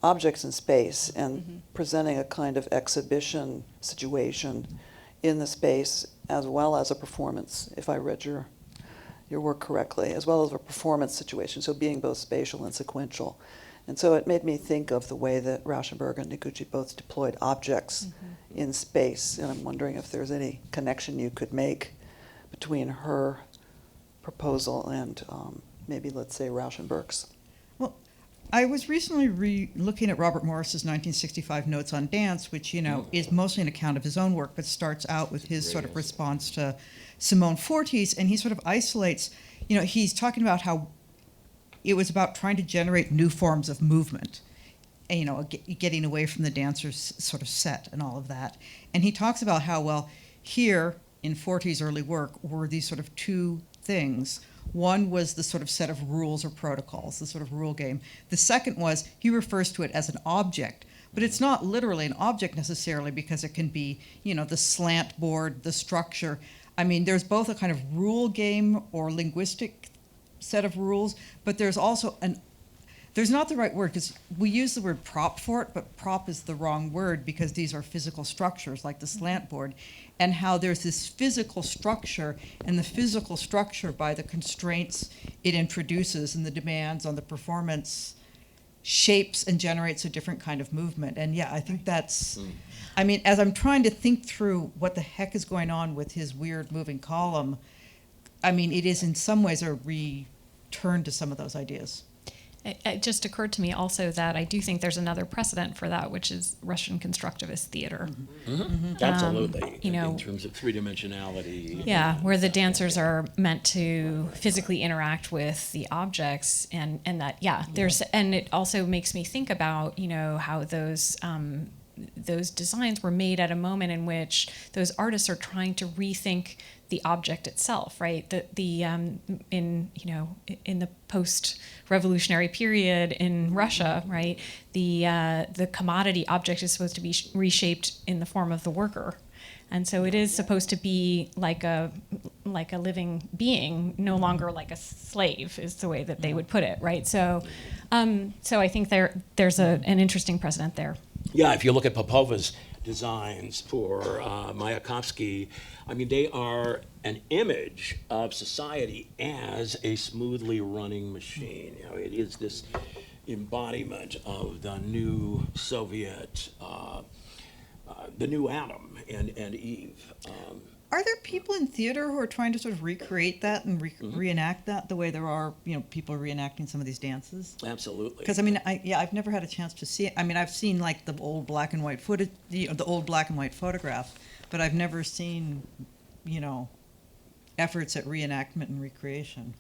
objects in space and presenting a kind of exhibition situation in the space as well as a performance, if I read your work correctly, as well as a performance situation, so being both spatial and sequential. And so it made me think of the way that Rauschenberg and Noguchi both deployed objects in space, and I'm wondering if there's any connection you could make between her proposal and maybe, let's say, Rauschenberg's. Well, I was recently looking at Robert Morris's 1965 Notes on Dance, which, is mostly an account of his own work, but starts out with his sort of response to Simone Forti's, and he sort of isolates, he's talking about how it was about trying to generate new forms of movement, and, getting away from the dancer's sort of set and all of that. And he talks about how, well, here in Forti's early work were these sort of two things. One was the sort of set of rules or protocols, the sort of rule game. The second was, he refers to it as an object, but it's not literally an object necessarily, because it can be, the slant board, the structure. I mean, there's both a kind of rule game or linguistic set of rules, but there's also there's not the right word, because we use the word prop for it, but prop is the wrong word because these are physical structures like the slant board, and how there's this physical structure, and the physical structure, by the constraints it introduces and the demands on the performance, shapes and generates a different kind of movement. And yeah, I think that's, I mean, as I'm trying to think through what the heck is going on with his weird moving column, I mean, it is in some ways a return to some of those ideas. It just occurred to me also that I do think there's another precedent for that, which is Russian constructivist theater. Absolutely. you know, in terms of three-dimensionality. Yeah, where the dancers are meant to physically interact with the objects, and that, yeah, there's, and it also makes me think about, you know, how those designs were made at a moment in which those artists are trying to rethink the object itself, right? In the post-revolutionary period in Russia, right? The commodity object is supposed to be reshaped in the form of the worker, and so it is supposed to be like a living being, no longer like a slave, is the way that they would put it, right? So I think there's an interesting precedent there. Yeah, if you look at Popova's designs for Mayakovsky, I mean, they are an image of society as a smoothly running machine. You know, it is this embodiment of the new Soviet, the new Adam and Eve. Are there people in theater who are trying to sort of recreate that and reenact that the way there are, you know, people reenacting some of these dances? Absolutely. Because I mean, I've never had a chance to see it. I mean, I've seen like the old black and white footage, the old black and white photographs, but I've never seen, you know, efforts at reenactment and recreation.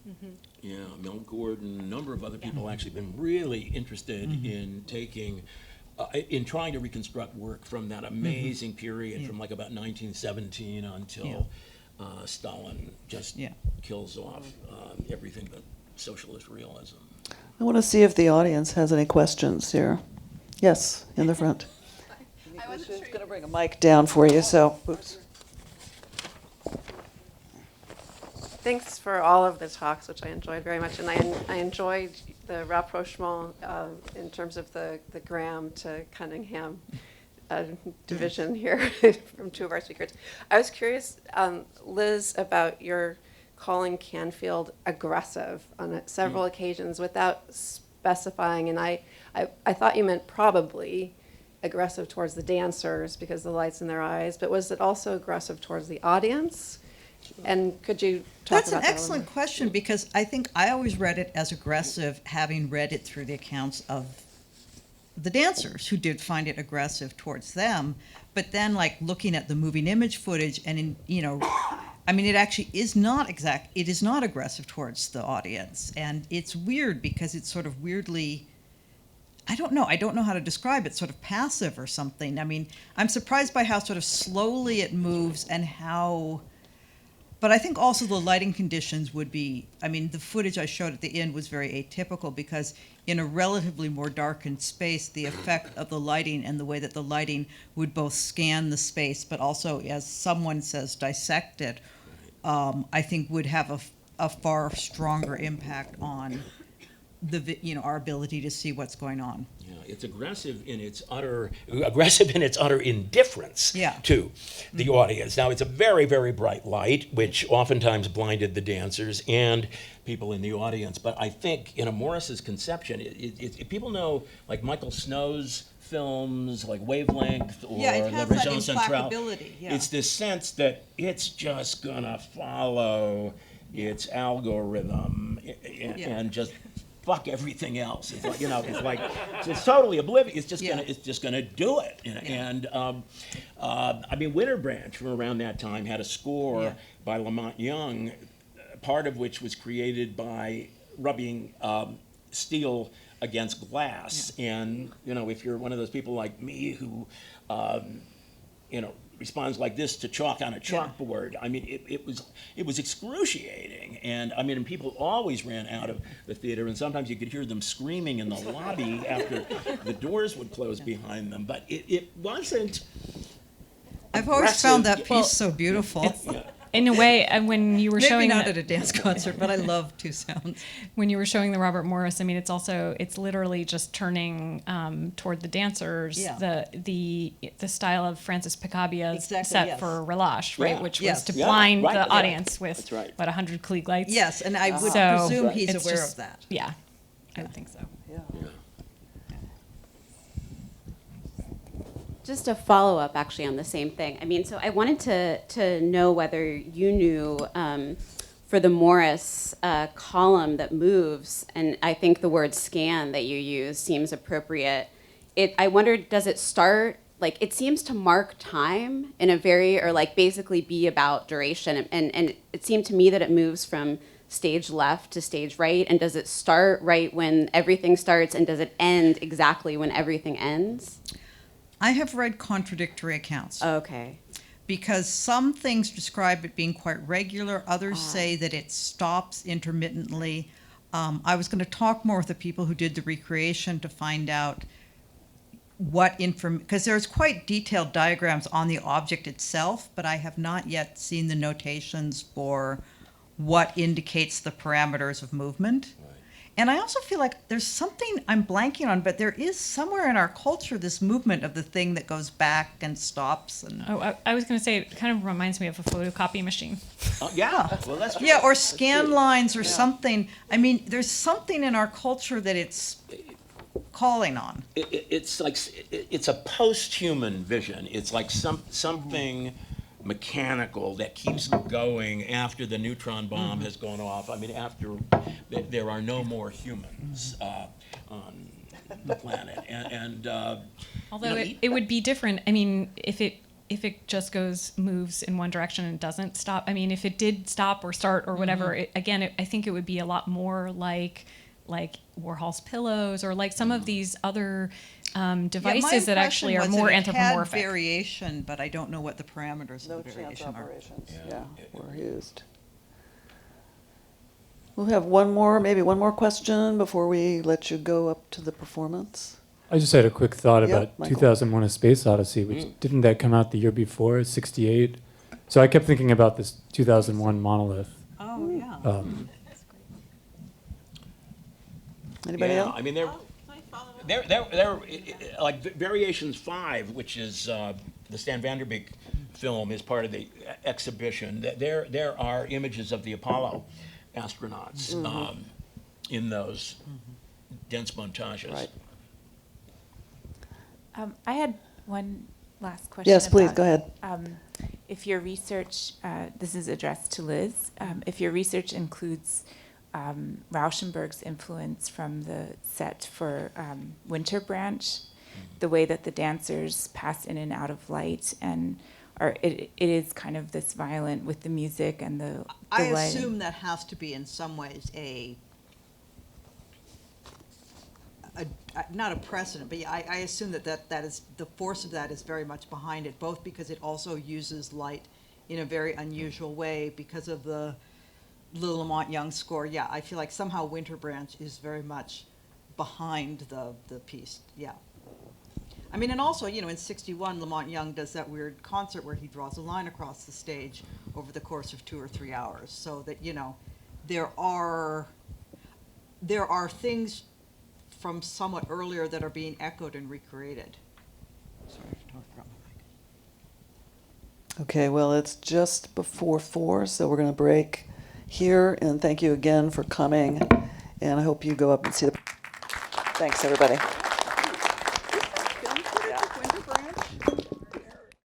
Yeah, Mel Gordon, a number of other people actually been really interested in taking, in trying to reconstruct work from that amazing period from like about 1917 until Stalin just kills off everything but socialist realism. I want to see if the audience has any questions here. Yes, in the front. I was going to bring a mic down for you, so, oops. Thanks for all of the talks, which I enjoyed very much, and I enjoyed the rapprochement in terms of the Graham to Cunningham division here from two of our speakers. I was curious, Liz, about your calling Canfield aggressive on several occasions without specifying, and I thought you meant probably aggressive towards the dancers because of the lights in their eyes, but was it also aggressive towards the audience? And could you talk That's about an that excellent question, because I think I always read it as aggressive, having read it through the accounts of the dancers who did find it aggressive towards them. But then, like, looking at the moving image footage, and I mean, it actually is not it is not aggressive towards the audience. And it's weird because it's sort of weirdly, I don't know how to describe it, sort of passive or something. I mean, I'm surprised by how sort of slowly it moves and how. But I think also the lighting conditions would be, I mean, the footage I showed at the end was very atypical because in a relatively more darkened space, the effect of the lighting and the way that the lighting would both scan the space, but also, as someone says, dissect it, I think would have a far stronger impact on our ability to see what's going on. Yeah, it's aggressive in its utter indifference to the audience. Now, it's a very, very bright light, which oftentimes blinded the dancers and people in the audience. But I think in a Morris's conception, people know, like Michael Snow's films, like Wavelength or it has La that Région Centrale. implacability. Yeah. It's this sense that it's just gonna follow its algorithm and just fuck everything else. It's like, it's totally oblivious. It's just gonna do it. And I mean, Winterbranch from around that time had a score by Lamont Young, part of which was created by rubbing steel against glass. And if you're one of those people like me who responds like this to chalk on a chalkboard. I mean, it was excruciating, and I mean, people always ran out of the theater, and sometimes you could hear them screaming in the lobby after the doors would close behind them. But it wasn't. I've always found that piece so beautiful. In a way, when you were Maybe showing not at a dance concert, but I love Two Sounds. When you were showing the Robert Morris, I mean, it's literally just turning toward the dancers. Yeah. The style of Francis Picabia's Exactly, set yes. for Relâche, right, Yeah. which Yes. was to Yeah. blind Right, the yeah. audience with That's right. 100 Klieg lights. Yes, and I would So presume he's it's aware just- of that. Yeah, I would think so. Yeah. Just a follow-up, actually, on the same thing. I mean, so I wanted to know whether you knew for the Morris column that moves, and I think the word scan that you use seems appropriate. I wondered, does it start, like, it seems to mark time in a very, or like basically be about duration, and it seemed to me that it moves from stage left to stage right, and does it start right when everything starts, and does it end exactly when everything ends? I have read contradictory accounts. Okay. Because some things describe it being quite regular, others say that it stops intermittently. I was going to talk more with the people who did the recreation to find out what because there's quite detailed diagrams on the object itself, but I have not yet seen the notations for what indicates the parameters of movement. And I also feel like there's something I'm blanking on, but there is somewhere in our culture this movement of the thing that goes back and stops. And I was going to say, it kind of reminds me of a photocopy machine. Yeah, well, that's true. yeah, or scan lines or something. I mean, there's something in our culture that it's calling on. It's like it's a post-human vision. It's like something mechanical that keeps going after the neutron bomb has gone off. I mean, after there are no more humans on the planet, and Although you know, it would be different. I mean, if it just moves in one direction and doesn't stop. I mean, if it did stop or start or whatever, I think it would be a lot more like Warhol's pillows or like some of these other devices that actually are more anthropomorphic. It had variation, but I don't know what the parameters No of the chance variation are. operations, Yeah. were used. We'll have maybe one more question before we let you go up to the performance. I just had a quick thought Yeah, about Michael. 2001: A Space Odyssey, which didn't that come out the year before, '68? So I kept thinking about this 2001 monolith. Oh, yeah. Anybody yeah, else? I mean, they're like Variations 5, which is the Stan Vanderbeek film, is part of the exhibition. There are images of the Apollo astronauts in those dense montages. Right. I had one last question. Yes, please, go ahead. If your research, this is addressed to Liz, if your research includes Rauschenberg's influence from the set for Winter Branch, the way that the dancers pass in and out of light, and it is kind of this violent with the music and the I lighting. assume that has to be in some ways not a precedent, but I assume that is the force of that is very much behind it, both because it also uses light in a very unusual way because of the Lamont Young score. Yeah, I feel like somehow Winter Branch is very much behind the piece. Yeah. I mean, and also, in '61, Lamont Young does that weird concert where he draws a line across the stage over the course of 2 or 3 hours, so that, there are things from somewhat earlier that are being echoed and recreated. Sorry, I dropped my mic. Okay, well, it's just before 4, so we're going to break here, and thank you again for coming, and I hope you go up and see the... Thanks, everybody.